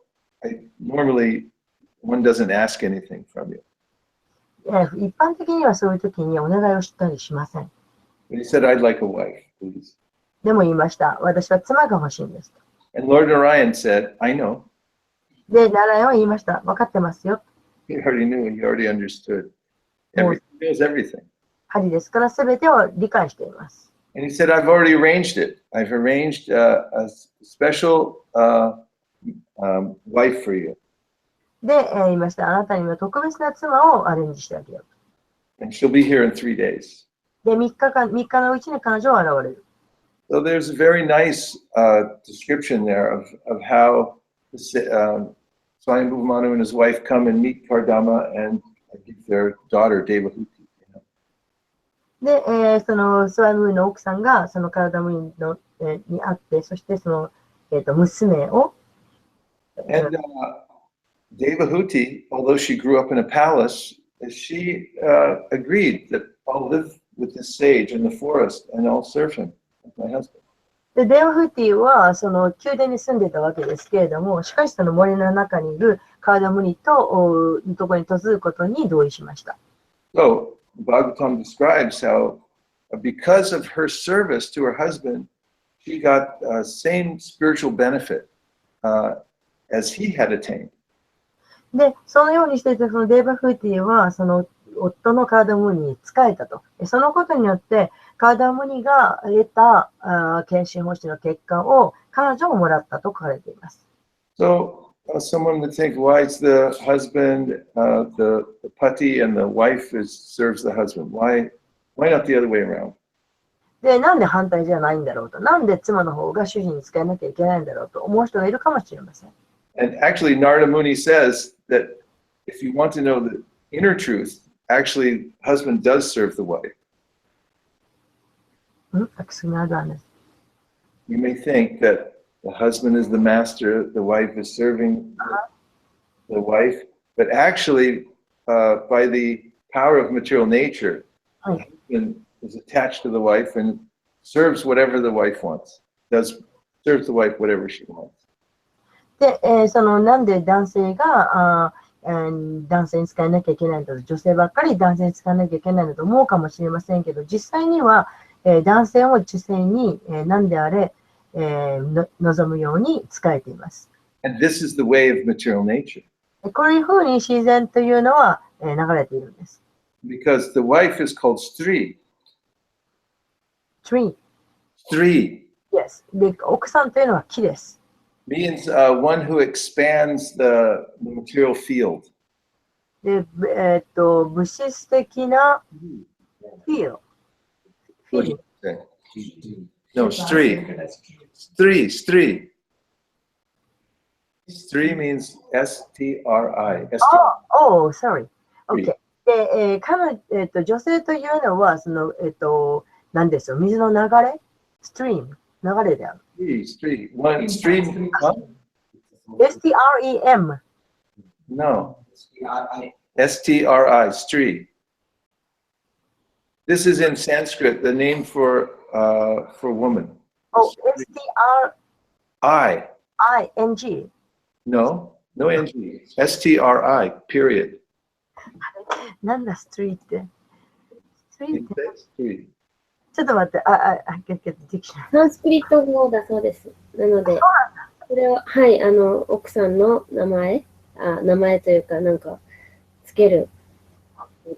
S2: normally one doesn't ask anything from you.
S1: 一般的にはそういう時にお願いをしたりしません。
S2: But he said, I'd like a wife, please.
S1: でも言いました。私は妻が欲しいんです。
S2: And Lord Narayan said, I know.
S1: で、ナラヤは言いました。分かってますよ。
S2: He already knew, he already understood. He knows everything.
S1: 針ですから全てを理解しています。
S2: And he said, I've already arranged it. I've arranged a special wife for you.
S1: で、言いました。あなたには特別な妻をアレンジしてあげよう。
S2: And she'll be here in 3 days.
S1: で、3日のうちに彼女は現れる。
S2: So there's a very nice description there of how Swayambhuva Manu and his wife come and meet Kardama and give their daughter Devahuti.
S1: で、そのスワイムーの奥さんがそのカルダムインの、に会って、そしてその、娘を、
S2: And Devahuti, although she grew up in a palace, she agreed that I'll live with this sage in the forest and I'll serve him as my husband.
S1: で、デーフティはその宮殿に住んでいたわけですけれども、しかしその森の中にいるカルダムニとのところに嫁ぐことに同意しました。
S2: So Bhagavatam describes how, because of her service to her husband, she got same spiritual benefit as he had attained.
S1: で、そのようにしていて、そのデーバフーティはその夫のカルダムニに仕えたと。そのことによって、カルダムニが得た献身奉仕の結果を彼女ももらったと書かれています。
S2: So someone would think, why is the husband, the pati, and the wife serves the husband? Why not the other way around?
S1: で、なんで反対じゃないんだろうと。なんで妻の方が主人に使えなきゃいけないんだろうと思う人がいるかもしれません。
S2: And actually, Narada Muni says that if you want to know the inner truth, actually, husband does serve the wife. You may think that the husband is the master, the wife is serving the wife, but actually, by the power of material nature, the husband is attached to the wife and serves whatever the wife wants, serves the wife whatever she wants.
S1: で、そのなんで男性が男性に使えなきゃいけないんだと、女性ばっかり男性に使わなきゃいけないんだと思うかもしれませんけど、実際には、男性も女性に、何であれ、望むように使えています。
S2: And this is the way of material nature.
S1: こういうふうに自然というのは、流れているんです。
S2: Because the wife is called Stri.
S1: Tree.
S2: Stri.
S1: Yes. で、奥さんというのは木です。
S2: Means one who expands the material field.
S1: で、物質的なfield.
S2: No, Stri. Stri. Stri means S-T-R-I.
S1: Oh, sorry. Okay. で、女性というのは、その、何ですよ、水の流れ stream、流れである。
S2: Stream. One stream. Huh?
S1: S-T-R-E-M.
S2: No. S-T-R-I. Stri. This is in Sanskrit the name for woman.
S1: Oh, S-T-R-I-N-G.
S2: I. No N-G. S-T-R-I. Period.
S1: なんだ、ストリーって。ストリーって。
S2: Stri.
S1: ちょっと待って、
S4: サンスクリット語だそうです。なので、これは、はい、奥さんの名前というか、なんか、つける。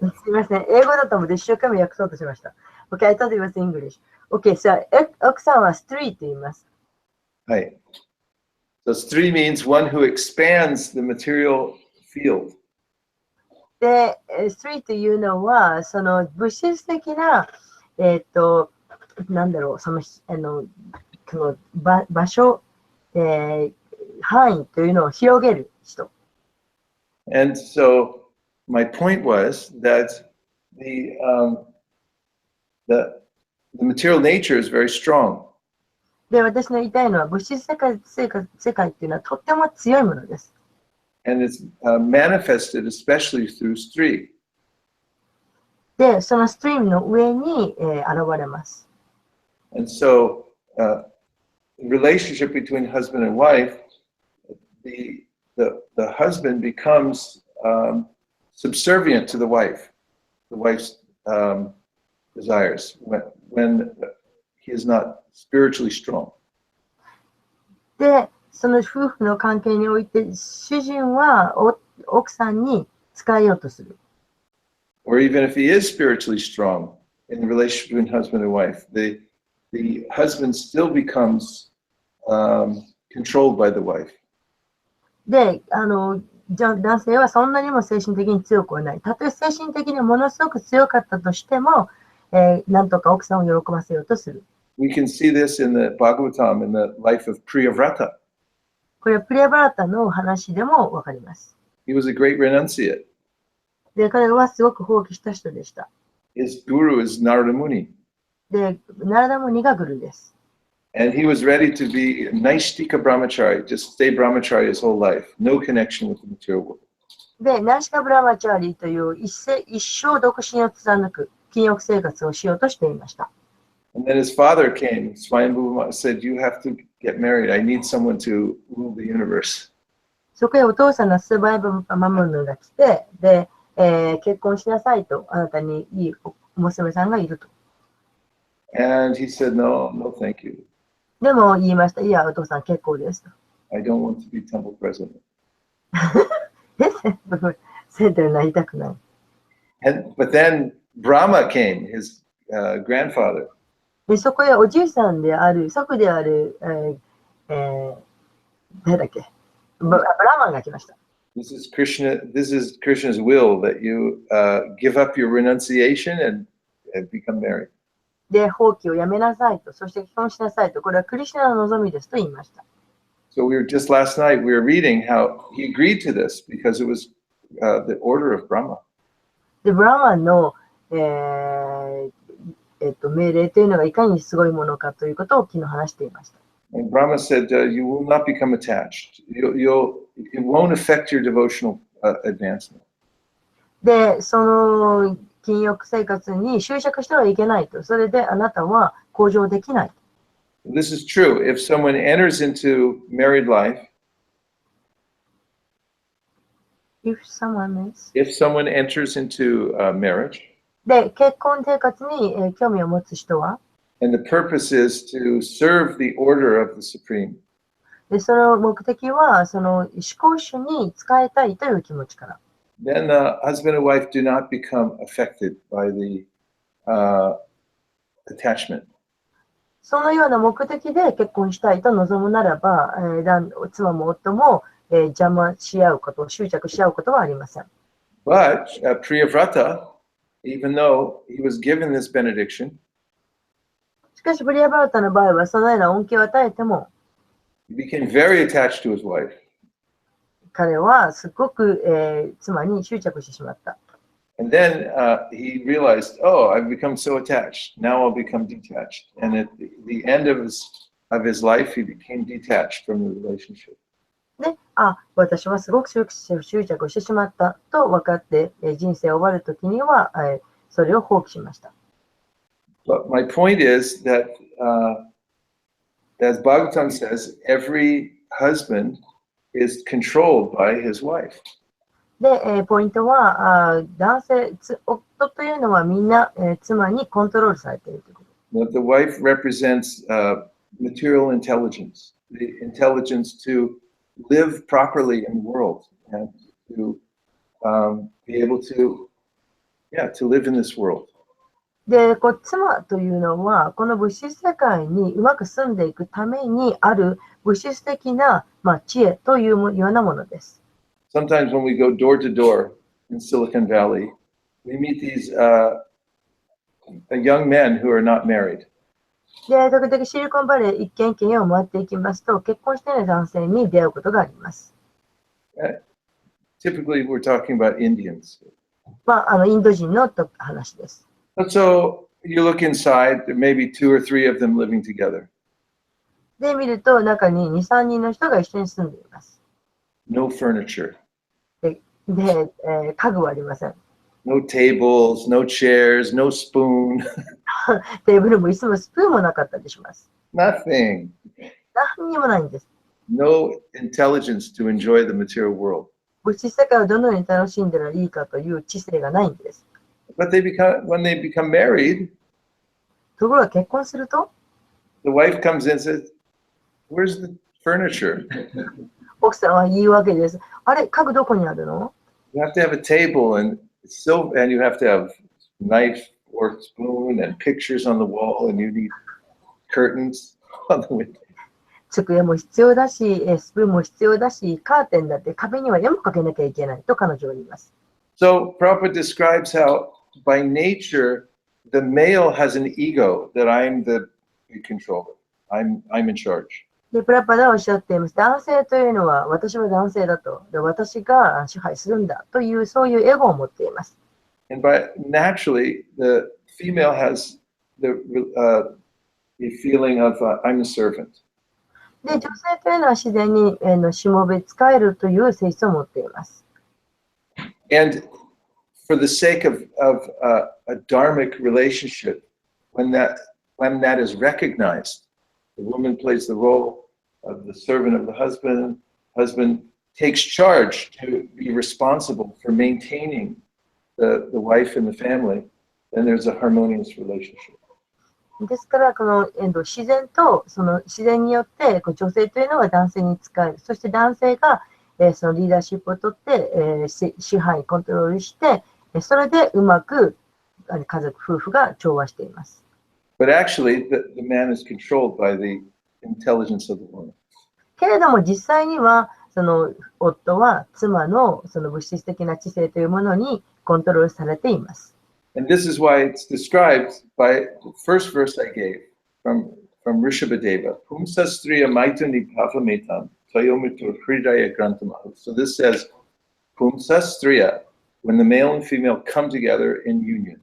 S1: すみません。英語だと思って一生懸命訳そうとしました。Okay, I thought it was English. Okay, so 奥さんはストリーと言います。
S2: はい。So Stri means one who expands the material field.
S1: で、ストリーというのは、その物質的な、なんだろう、その、この場所、範囲というのを広げる人。
S2: And so my point was that the the material nature is very strong.
S1: で、私の言いたいのは、物質世界っていうのはとっても強いものです。
S2: And it's manifested especially through stree.
S1: で、そのストリームの上に、現れます。
S2: And so, the relationship between husband and wife, the husband becomes subservient to the wife's desires when he is not spiritually strong.
S1: で、その夫婦の関係において、主人は奥さんに使えようとする。
S2: Or even if he is spiritually strong in the relationship between husband and wife, the husband still becomes controlled by the wife.
S1: で、男性はそんなにも精神的に強くはない。たとえ精神的にものすごく強かったとしても、なんとか奥さんを喜ばせようとする。
S2: We can see this in the Bhagavatam, in the life of Priyavrata.
S1: これはプリアバラタの話でもわかります。
S2: He was a great renunciate.
S1: で、彼はすごく放棄した人でした。
S2: His guru is Narada Muni.
S1: で、ナラダムニがグルです。
S2: And he was ready to be Naishtika Brahmachari, just stay Brahmachari his whole life, no connection with the material world.
S1: で、ナーシカブラマチャーリーという一生独身を貫く禁欲生活をしようとしていました。
S2: And then his father came, Swayambhuva said, you have to get married. I need someone to rule the universe.
S1: そこへお父さんのスバイブマムヌが来て、で、結婚しなさいと、あなたにいい娘さんがいると。
S2: And he said, no, no, thank you.
S1: でも言いました。いや、お父さん結構ですと。
S2: I don't want to be temple president.
S1: センターになりたくない。
S2: But then Brahma came, his grandfather.
S1: で、そこへおじいさんである、祖父である、誰だっけブラマンが来ました。
S2: This is Krishna's will that you give up your renunciation and become married.
S1: で、放棄をやめなさいと、そして結婚しなさいと、これはクリシュナの望みですと言いました。
S2: So just last night we were reading how he agreed to this because it was the order of Brahma.
S1: で、ブラマンの、命令というのがいかにすごいものかということを昨日話していました。
S2: And Brahma said, you will not become attached. It won't affect your devotional advancement.
S1: で、その禁欲生活に執着してはいけないと。それであなたは向上できない。
S2: This is true. If someone enters into married life,
S1: If someone
S2: enters into marriage,
S1: で、結婚生活に興味を持つ人は、
S2: and the purpose is to serve the order of the Supreme.
S1: で、その目的は、その思考主に仕えたいという気持ちから。
S2: Then the husband and wife do not become affected by the attachment.
S1: そのような目的で結婚したいと望むならば、妻も夫も、邪魔し合うこと、執着し合うことはありません。
S2: But Priyavrata, even though he was given this benediction,
S1: しかし、プリアバラタの場合は、そのような恩恵を与えても、
S2: he became very attached to his wife.
S1: 彼はすごく、妻に執着してしまった。
S2: And then he realized, oh, I've become so attached. Now I'll become detached. And at the end of his life, he became detached from the relationship.
S1: で、私はすごく執着をしてしまったと分かって、人生を終わるときには、それを放棄しました。
S2: But my point is that, as Bhagavatam says, every husband is controlled by his wife.
S1: で、ポイントは、男性、夫というのはみんな、妻にコントロールされているということ。
S2: That the wife represents material intelligence, the intelligence to live properly in the world and to be able to live in this world.
S1: で、妻というのは、この物質世界にうまく住んでいくためにある物質的な、知恵というようなものです。
S2: Sometimes when we go door to door in Silicon Valley, we meet these young men who are not married.
S1: で、時々シリコンバレー一軒一軒を回っていきますと、結婚していない男性に出会うことがあります。
S2: Typically, we're talking about Indians.
S1: インド人の話です。
S2: So, you look inside, there may be 2 or 3 of them living together.
S1: で、見ると中に2、3人の人が一緒に住んでいます。
S2: No furniture,
S1: で、家具はありません。
S2: no tables, no chairs, no spoon,
S1: テーブルも椅子もスプーンもなかったりします。
S2: nothing.
S1: 何にもないんです。
S2: No intelligence to enjoy the material world.
S1: 物質世界をどのように楽しんだらいいかという知性がないんです。
S2: But when they become married,
S1: ところが結婚すると、
S2: the wife comes in and says, "Where's the furniture?
S1: 奥さんは言うわけです。あれ、家具どこにあるの？
S2: You have to have a table and you have to have knife, fork, spoon, and pictures on the wall, and you need curtains on the window."
S1: 机も必要だし、スプーンも必要だし、カーテンだって壁には絵もかけなきゃいけないと彼女は言います。
S2: So Prabhupada describes how, by nature, the male has an ego that I'm the controller. I'm in charge.
S1: で、プラパダはおっしゃっています。男性というのは私は男性だと。で、私が支配するんだというそういうエゴを持っています。
S2: And naturally, the female has the feeling of I'm a servant.
S1: で、女性というのは自然にしもべ使えるという性質を持っています。
S2: And for the sake of a dharmic relationship, when that is recognized, the woman plays the role of the servant of the husband. Husband takes charge to be responsible for maintaining the wife and the family. Then there's a harmonious relationship.
S1: ですから、この自然とその自然によって女性というのは男性に使える。そして男性がそのリーダーシップを取って支配、コントロールして、それでうまく家族、夫婦が調和しています。
S2: But actually, the man is controlled by the intelligence of the woman.
S1: けれども実際にはその夫は妻のその物質的な知性というものにコントロールされています。
S2: And this is why it's described by the first verse I gave from Rishabhadeva. Pumsastriya maituni bhavametam tayomitur hridaya grantamahu. So this says, Pumsastriya, when the male and female come together in union.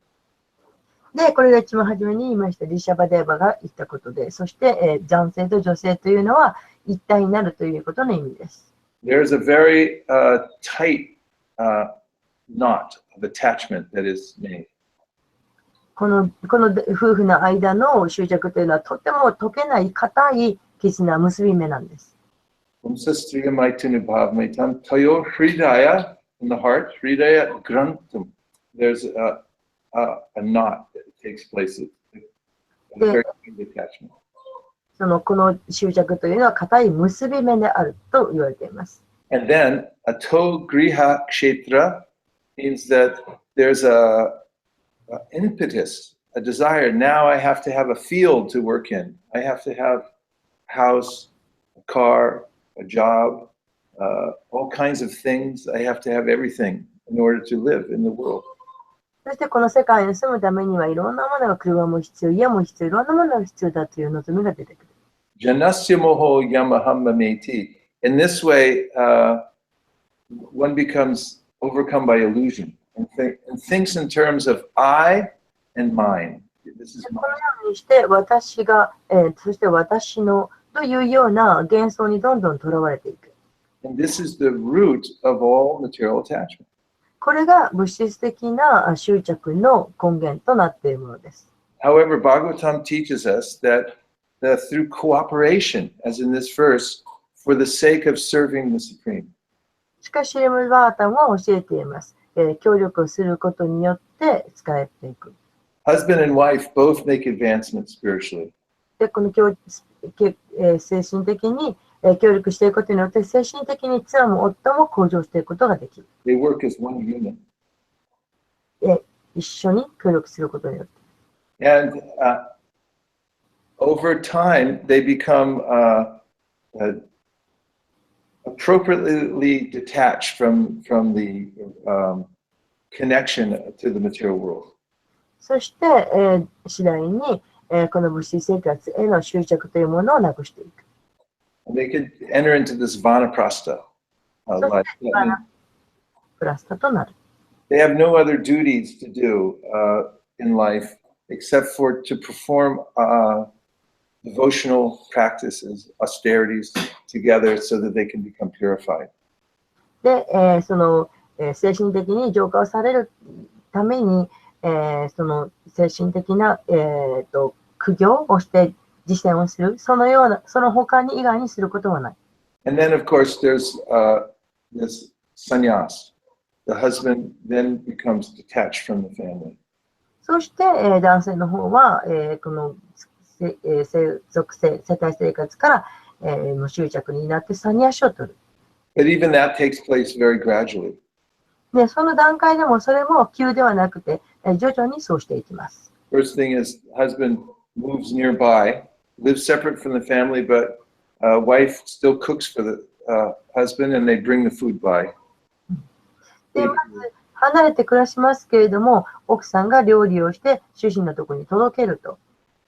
S1: で、これが一番初めに言いましたリシャバデーバが言ったことで、そして、男性と女性というのは一体になるということの意味です。
S2: There's a very tight knot of attachment that is made.
S1: この夫婦の間の執着というのはとても解けない固い絆、結び目なんです。
S2: Pumsastriya maituni bhavametam tayo hridaya in the heart, hridaya grantam. There's a knot that takes place, a very deep attachment.
S1: この執着というのは固い結び目であると言われています。
S2: And then ato griha kshetra means that there's a impetus, a desire. Now I have to have a field to work in. I have to have a house, a car, a job, all kinds of things. I have to have everything in order to live in the world.
S1: そしてこの世界に住むためにはいろんなものが車も必要、家も必要、いろんなものが必要だという望みが出てくる。
S2: Janasya moho yamaham mameti. In this way, one becomes overcome by illusion and thinks in terms of I and mine. This is
S1: このようにして私が、そして私のというような幻想にどんどんとらわれていく。
S2: And this is the root of all material attachment.
S1: これが物質的な執着の根源となっているものです。
S2: However, Bhagavatam teaches us that through cooperation, as in this verse, for the sake of serving the Supreme.
S1: しかし、シリムバータンは教えています。協力をすることによって使えていく。
S2: Husband and wife both make advancement spiritually.
S1: で、この精神的に協力していくことによって精神的に妻も夫も向上していくことができる。
S2: They work as one unit.
S1: 一緒に協力することによって。
S2: And over time, they become appropriately detached from the connection to the material world.
S1: そして、次第に、この物質生活への執着というものをなくしていく。
S2: And they could enter into this vanaprastha life.
S1: プラスタとなる。
S2: They have no other duties to do in life except for to perform devotional practices, austerities together so that they can become purified.
S1: で、精神的に浄化をされるために、その精神的な、苦行をして実践をする、そのような、その他に以外にすることはない。
S2: And then, of course, there's this sannyas. The husband then becomes detached from the family.
S1: そして、男性の方は、この世帯生活から、無執着になってサニヤシを取る。
S2: But even that takes place very gradually.
S1: で、その段階でもそれも急ではなくて、徐々にそうしていきます。
S2: First thing is, husband moves nearby, lives separate from the family, but wife still cooks for the husband, and they bring the food by.
S1: で、まず離れて暮らしますけれども、奥さんが料理をして主人のところに届けると。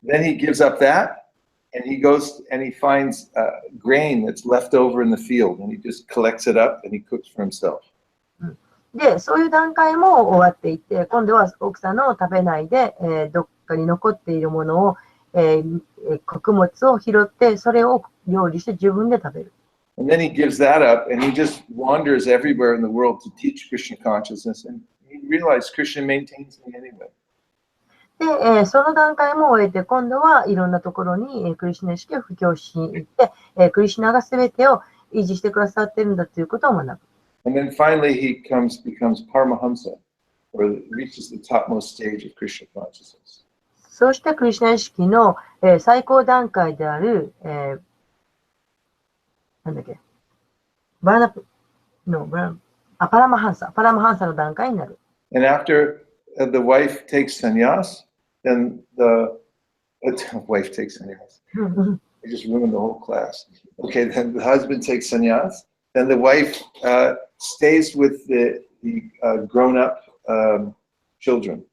S2: Then he gives up that, and he goes and he finds grain that's left over in the field, and he just collects it up and he cooks for himself.
S1: で、そういう段階も終わっていって、今度は奥さんの食べないで、どっかに残っているものを、穀物を拾って、それを料理して自分で食べる。
S2: And then he gives that up, and he just wanders everywhere in the world to teach Krishna consciousness, and he realized Krishna maintains me anyway.
S1: で、その段階も終えて、今度はいろんなところに、クリシュナ意識を布教しに行って、クリシュナが全てを維持してくださっているんだということを学ぶ。
S2: And then finally he becomes Paramahamsa, or reaches the topmost stage of Krishna consciousness.
S1: そしてクリシュナ意識の、最高段階である、なんだっけ、パラマハンサの段階になる。
S2: And after the wife takes sannyas, then the wife takes sannyas. I just ruined the whole class. Okay, then the husband takes sannyas. Then the wife stays with the grown-up children.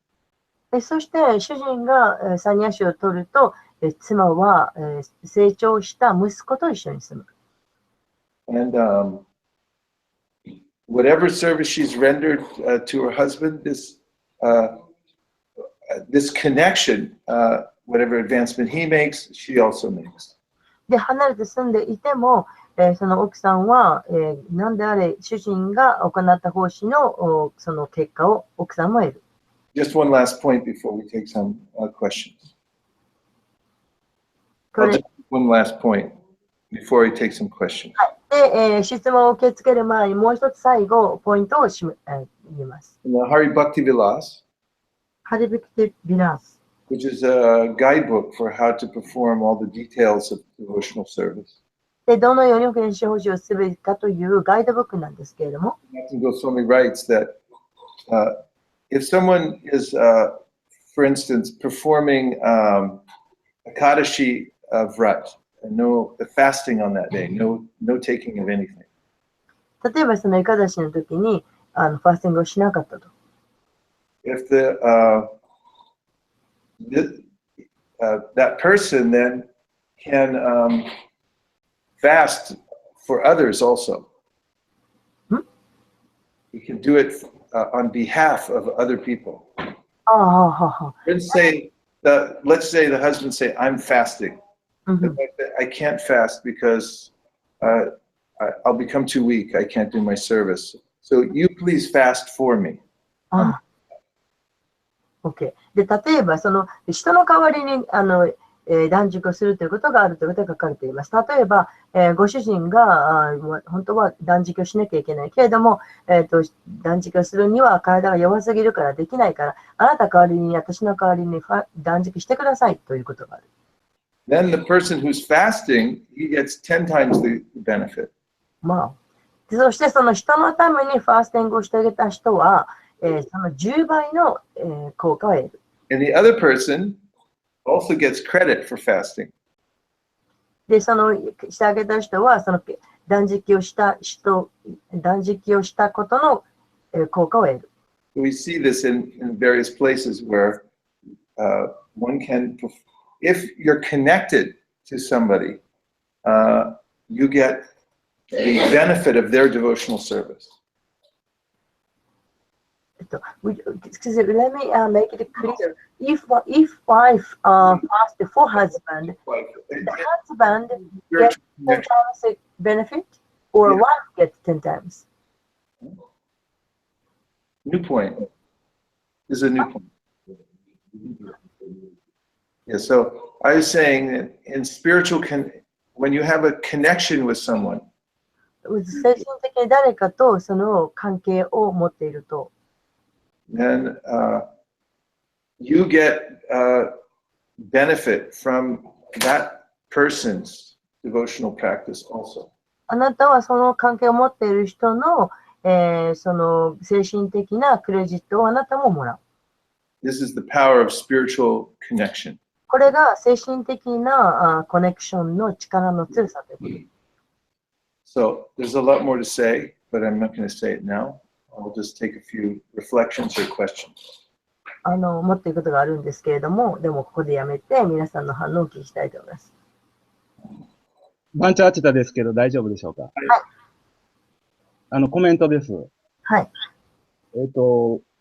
S1: そして主人がサニヤシを取ると、妻は成長した息子と一緒に住む。
S2: And whatever service she's rendered to her husband, this connection, whatever advancement he makes, she also makes.
S1: で、離れて住んでいても、その奥さんは、何であれ、主人が行った奉仕のその結果を奥さんも得る。
S2: Just one last point before we take some questions.
S1: これ
S2: Just one last point before we take some questions.
S1: で、質問を受け付ける前にもう一つ最後、ポイントを言います。
S2: In the Hari Bhakti Vilas,
S1: ハリビクティ・ビランス。
S2: which is a guidebook for how to perform all the details of devotional service.
S1: で、どのように献身奉仕をすべきかというガイドブックなんですけれども、
S2: Nathan Goswami writes that if someone is, for instance, performing Akadashi Vrat, and no fasting on that day, no taking of anything.
S1: 例えばそのエカダシの時にファースティングをしなかったと。
S2: If that person then can fast for others also. He can do it on behalf of other people. Let's say the husband say, "I'm fasting." I can't fast because I'll become too weak. I can't do my service. So you please fast for me.
S1: OK。で、例えばその人の代わりに断食をするということがあるということが書かれています。例えば、ご主人が本当は断食をしなきゃいけないけれども、断食をするには体が弱すぎるからできないから、あなた代わりに私の代わりに断食してくださいということがある。
S2: Then the person who's fasting, he gets 10 times the benefit.
S1: まあ、そしてその人のためにファースティングをしてあげた人は、その10倍の、効果を得る。
S2: And the other person also gets credit for fasting.
S1: で、そのしてあげた人は、その断食をしたことの、効果を得る。
S2: We see this in various places where one can, if you're connected to somebody, you get the benefit of their devotional service.
S1: Excuse me, let me make it clear. If wife fast for husband, the husband gets 10 times benefit, or wife gets 10 times.
S2: New point. This is a new point. Yeah, so I was saying that in spiritual, when you have a connection with someone,
S1: 精神的に誰かとその関係を持っていると、
S2: then you get benefit from that person's devotional practice also.
S1: あなたはその関係を持っている人の、その精神的なクレジットをあなたももらう。
S2: This is the power of spiritual connection.
S1: これが精神的なコネクションの力の強さということです。
S2: So there's a lot more to say, but I'm not going to say it now. I'll just take a few reflections or questions.
S1: 持っていることがあるんですけれども、でもここでやめて皆さんの反応をお聞きしたいと思います。
S3: バンチャーチタですけど大丈夫でしょうか？はい。コメントです。
S1: はい。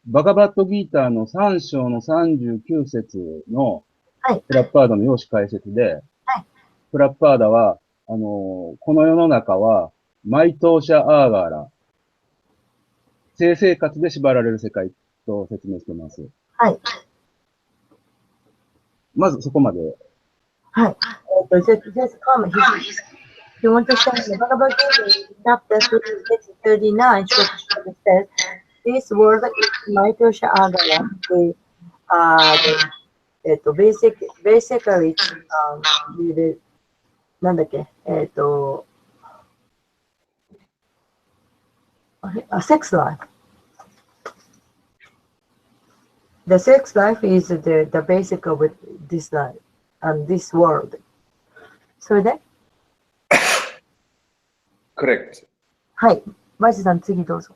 S3: バガバットギーターの3章の39節のプラッパーダの要旨解説で、
S1: はい、
S3: プラッパーダは、この世の中は、マイトーシャアーガーラ、性生活で縛られる世界と説明しています。
S1: はい。
S3: まずそこまで。
S1: はい。Just comment. He wants to say the Bhagavad Gita chapter 39 says, this word is Maitosha Agara. Basically, なんだっけ、sex life. The sex life is the basic of this life and this world. それで
S2: Correct.
S1: はい。バイスさん、次どうぞ。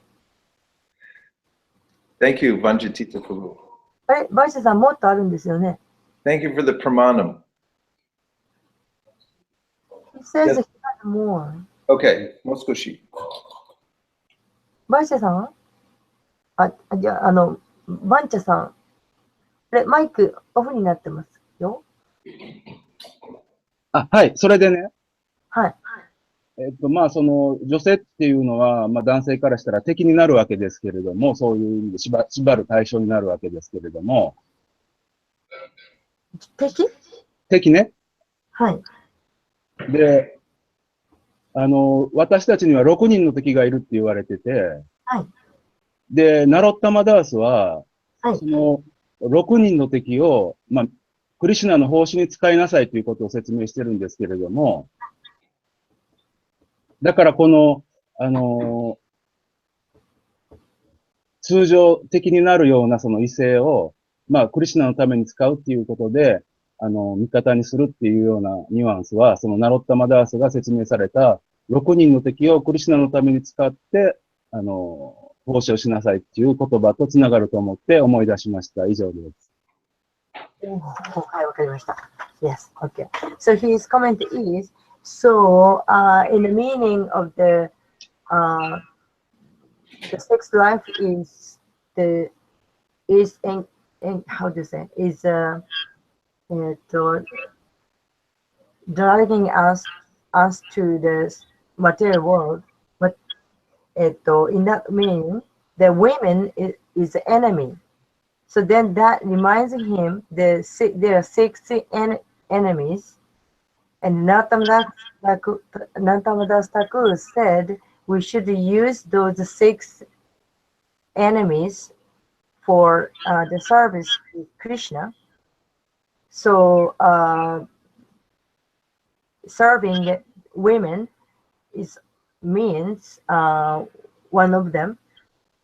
S2: Thank you, Vanjitita Prabhu.
S1: あれ、バイスさん、もっとあるんですよね。
S2: Thank you for the pramanam.
S1: He says he has more.
S2: Okay, Moskoshi.
S1: バイスさんじゃあ、バンチャさん。あれ、マイクオフになってますよ。
S3: はい、それでね。
S1: はい。
S3: まあ、その、女性っていうのは、まあ、男性からしたら敵になるわけですけれども、そういう意味で縛る対象になるわけですけれども。敵ね。
S1: はい。
S3: で、私たちには6人の敵がいるって言われてて、
S1: はい。
S3: で、ナロッタマダースは、
S1: はい、
S3: その6人の敵を、まあ、クリシュナの奉仕に使いなさいということを説明してるんですけれども、だからこの、通常的になるようなその異性を、まあ、クリシュナのために使うっていうことで、味方にするっていうようなニュアンスは、そのナロッタマダースが説明された6人の敵をクリシュナのために使って、奉仕をしなさいっていう言葉とつながると思って思い出しました。以上です。
S1: はい、わかりました。Yes, okay. So his comment is, so in the meaning of the sex life is in how to say is driving us to the material world, but in that meaning the women is the enemy. So then that reminds him there are 6 enemies, and Natamadas Thakur said we should use those 6 enemies for the service to Krishna. So serving women means one of them,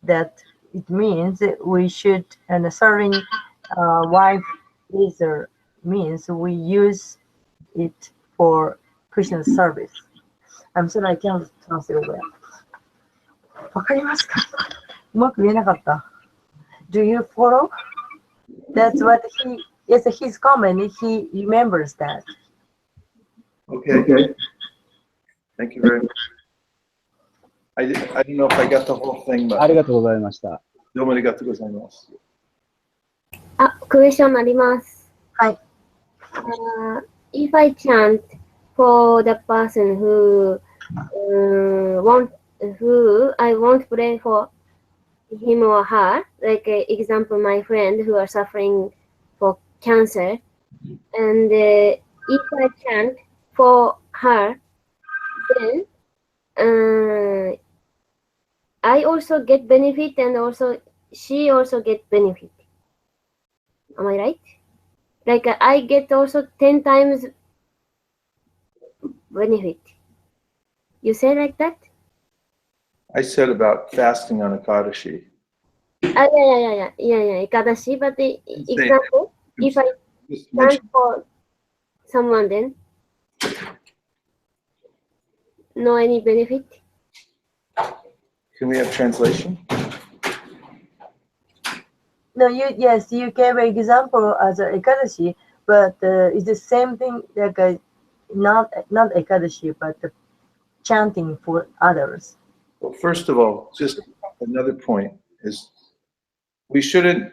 S1: that it means that we should, and serving wife means we use it for Krishna's service. I'm sorry, I can't translate well. わかりますか？うまく言えなかった。Do you follow? That's what it's his comment. He remembers that.
S2: Okay. Thank you very much. I don't know if I got the whole thing, but
S3: ありがとうございました。
S2: どうもありがとうございます。
S4: クエスチョンあります。
S1: はい。
S4: If I chant for the person who I won't pray for him or her, like example, my friend who are suffering for cancer, and if I chant for her, then I also get benefit, and also she also get benefit. Am I right? Like I get also 10 times benefit. You say like that?
S2: I said about fasting on Akadashi.
S4: Yeah, Ekadashi, but example, if I chant for someone, then no any benefit?
S2: Can we have translation?
S1: No, yes, you gave an example as a Ekadashi, but it's the same thing, like not Ekadashi, but chanting for others.
S2: Well, first of all, just another point is we shouldn't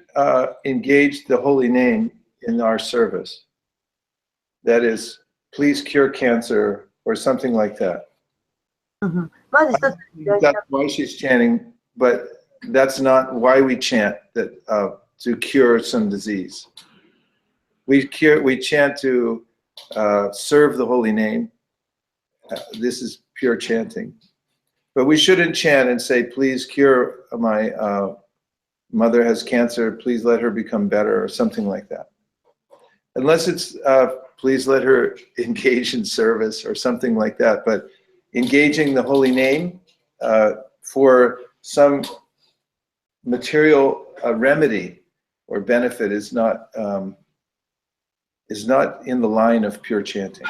S2: engage the holy name in our service. That is, please cure cancer or something like that.
S1: まず一つ
S2: That's why she's chanting, but that's not why we chant that to cure some disease. We chant to serve the holy name. This is pure chanting. But we shouldn't chant and say, please cure my mother has cancer, please let her become better, or something like that. Unless it's, please let her engage in service or something like that. But engaging the holy name for some material remedy or benefit is not in the line of pure chanting.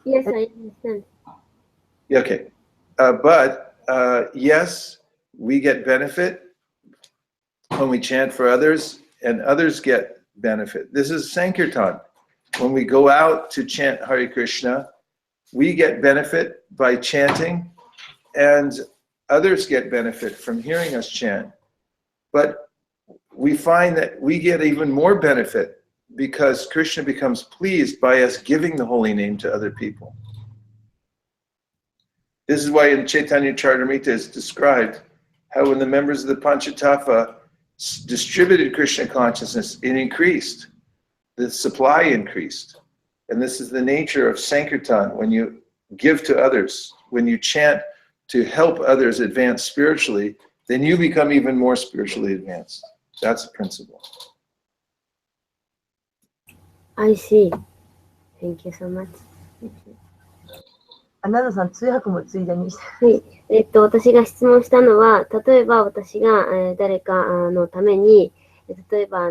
S4: Yes, I understand.
S2: Okay. But yes, we get benefit when we chant for others, and others get benefit. This is Sankirtan. When we go out to chant Hare Krishna, we get benefit by chanting, and others get benefit from hearing us chant. But we find that we get even more benefit because Krishna becomes pleased by us giving the holy name to other people. This is why in Chaitanya Charitamrita is described how when the members of the Panchatattva distributed Krishna consciousness, it increased. The supply increased. And this is the nature of Sankirtan. When you give to others, when you chant to help others advance spiritually, then you become even more spiritually advanced. That's the principle.
S4: I see. Thank you so much.
S1: ナナさん、通訳もついでにして。
S4: はい。私が質問したのは、例えば私が、誰かのために、例えば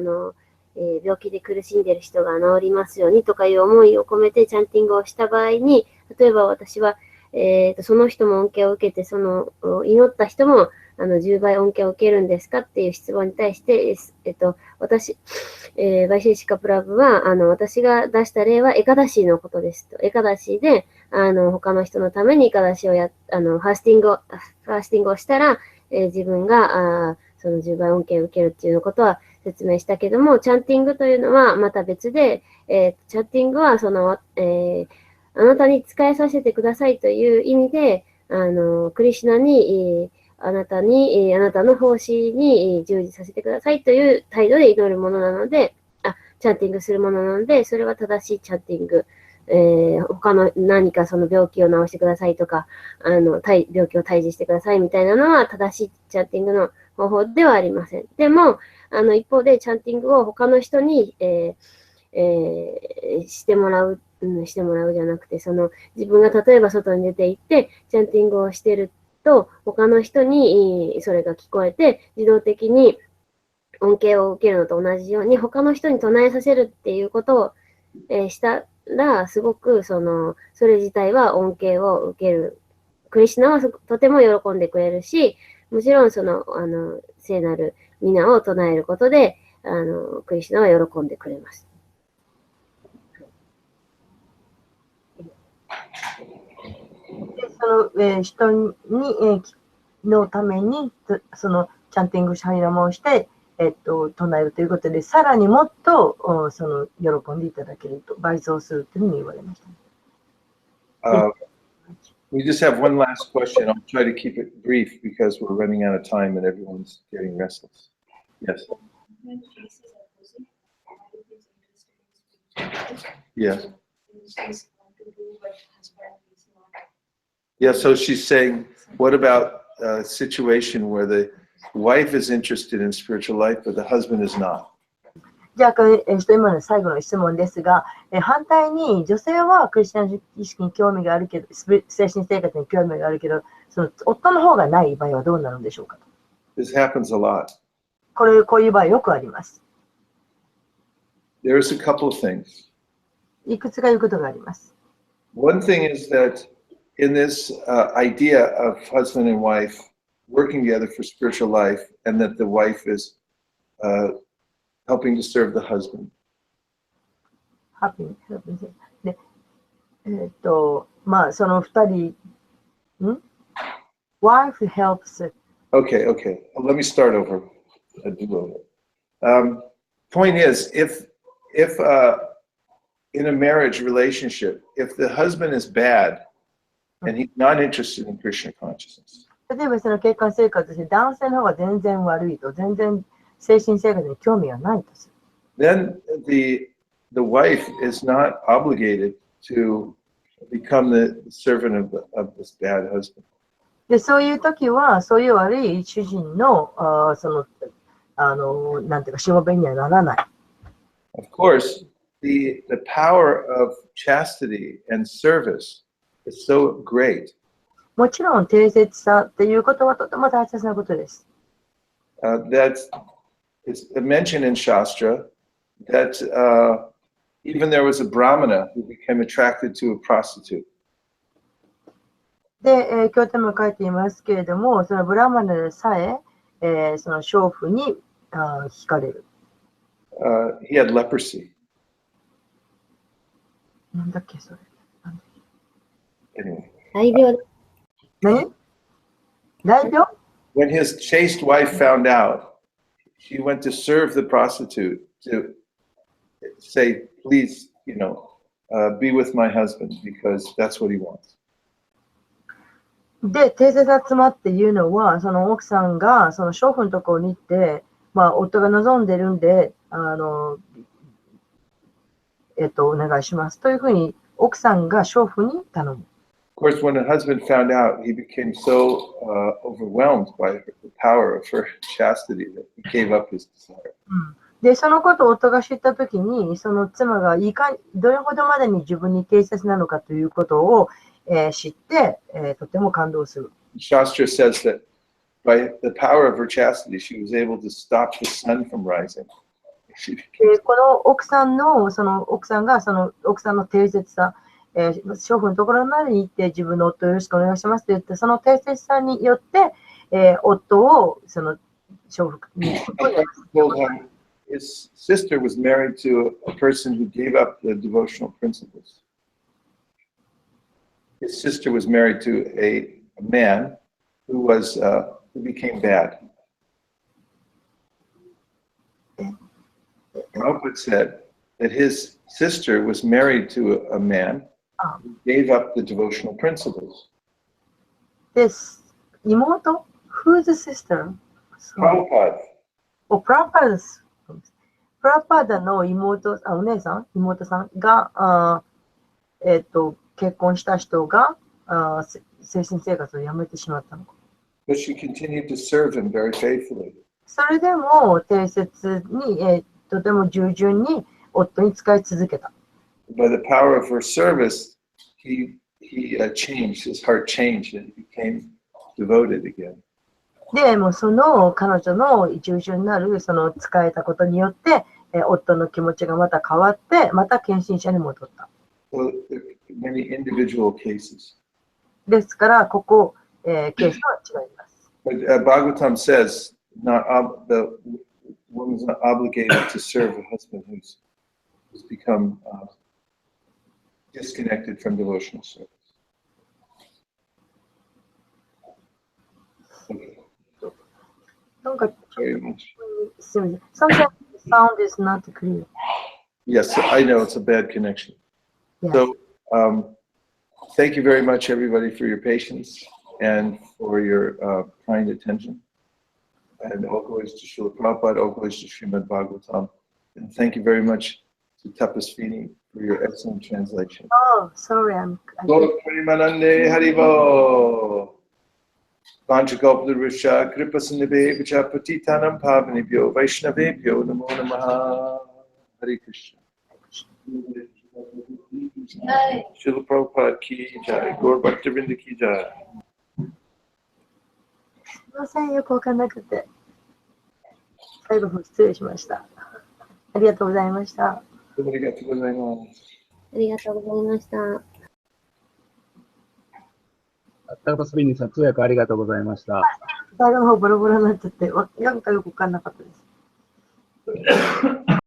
S4: 病気で苦しんでいる人が治りますようにとかいう思いを込めてチャンティングをした場合に、例えば私は、その人も恩恵を受けて、その祈った人も10倍恩恵を受けるんですかっていう質問に対して、私、バイシーシカプラブは私が出した例はエカダシーのことですと。エカダシーで他の人のためにエカダシーをファースティングをしたら、自分がその10倍恩恵を受けるっていうことは説明したけども、チャンティングというのはまた別で、チャンティングはその、あなたに仕えさせてくださいという意味で、クリシュナに、あなたの奉仕に従事させてくださいという態度で祈るものなので、チャンティングするものなので、それは正しいチャンティング。他の何かその病気を治してくださいとか、病気を退治してくださいみたいなのは正しいチャンティングの方法ではありません。でも、一方でチャンティングを他の人に、してもらうじゃなくて、自分が例えば外に出て行って、チャンティングをしてると、他の人にそれが聞こえて、自動的に恩恵を受けるのと同じように、他の人に唱えさせるっていうことを、したら、すごくそれ自体は恩恵を受ける。クリシュナはとても喜んでくれるし、もちろん聖なる皆を唱えることで、クリシュナは喜んでくれます。
S1: で人に、のために、そのチャンティングシャリナムをして、唱えるということで、さらにもっとその喜んでいただけると、倍増するというふうに言われました。
S2: We just have one last question. I'll try to keep it brief because we're running out of time and everyone's getting restless. Yes. Yes. Yeah, so she's saying, what about a situation where the wife is interested in spiritual life, but the husband is not?
S1: じゃあ、今の最後の質問ですが、反対に女性はクリスチャン意識に興味があるけど、精神生活に興味があるけど、その夫の方がない場合はどうなるんでしょうか。
S2: This happens a lot.
S1: こういう場合よくあります。
S2: There's a couple of things.
S1: いくつかいうことがあります。
S2: One thing is that in this idea of husband and wife working together for spiritual life, and that the wife is helping to serve the husband.
S1: で、まあ、その二人、wife helps.
S2: Okay. Let me start over. Point is, if in a marriage relationship, if the husband is bad and he's not interested in Krishna consciousness.
S1: 例えばその結婚生活で男性の方が全然悪いと、全然精神生活に興味がないとする。
S2: Then the wife is not obligated to become the servant of this bad husband.
S1: で、そういう時は、そういう悪い主人の、なんていうか、しもべにはならない。
S2: Of course, the power of chastity and service is so great.
S1: もちろん、貞節さっていうことはとても大切なことです。
S2: That it's mentioned in Shastra that even there was a Brahmana who became attracted to a prostitute.
S1: で、経典も書いていますけれども、そのブラマナでさえ、その娼婦に惹かれる。
S2: He had leprosy.
S1: なんだっけ、それ。
S2: Anyway.
S4: 大病。
S1: 何？大病？
S2: When his chaste wife found out, she went to serve the prostitute to say, please, be with my husband because that's what he wants.
S1: で、貞節集まっていうのは、その奥さんがその娼婦のところに行って、まあ、夫が望んでるんで、お願いしますというふうに奥さんが娼婦に頼む。
S2: Of course, when the husband found out, he became so overwhelmed by the power of her chastity that he gave up his desire.
S1: で、そのことを夫が知ったときに、その妻がどれほどまでに自分に適切なのかということを、知って、とても感動する。
S2: Shastra says that by the power of her chastity, she was able to stop the sun from rising.
S1: この奥さんの貞節さ、娼婦のところまでに行って自分の夫をよろしくお願いしますと言って、その貞節さによって、夫をその娼婦に。
S2: His sister was married to a person who gave up the devotional principles. His sister was married to a man who became bad. Prabhupada said that his sister was married to a man who gave up the devotional principles.
S1: This imoto? Who's the sister?
S2: Prabhupada.
S1: Oh, Prabhupada. プラパダのお姉さんが、結婚した人が精神生活をやめてしまったのか。
S2: But she continued to serve him very faithfully.
S1: それでも貞節に、とても従順に夫に仕え続けた。
S2: By the power of her service, he changed, his heart changed and he became devoted again.
S1: でもその彼女の従順なるその仕えたことによって、夫の気持ちがまた変わって、また献身者に戻った。
S2: So there are many individual cases.
S1: ですから、ケースは違います。
S2: But Bhagavatam says the woman is not obligated to serve a husband who's become disconnected from devotional service.
S1: なんか、
S2: very much.
S1: すみません。Sometimes the sound is not clear.
S2: Yes, I know it's a bad connection.
S1: Yes.
S2: So, thank you very much, everybody, for your patience and for your kind attention. And all glories to Srila Prabhupada, all glories to Srimad Bhagavatam. And thank you very much to Tapasvini for your excellent translation.
S1: Oh, sorry, I
S2: Lord Parimanande Haribo. Vanchagopadurusha Kripasanebe Vichapatitanam Pavanibhyo Vaishnavebhyo Namo Namaha. Hare Krishna. Srila Prabhupada ki jai. Gaur Bhaktivinoda ki jai.
S1: すみません、よくわかんなくて。最後、失礼しました。ありがとうございました。
S2: ありがとうございます。
S4: ありがとうございました。
S3: 高田スピニーさん、通訳ありがとうございました。
S1: 最後の方ボロボロになっちゃって、なんかよくわかんなかったです。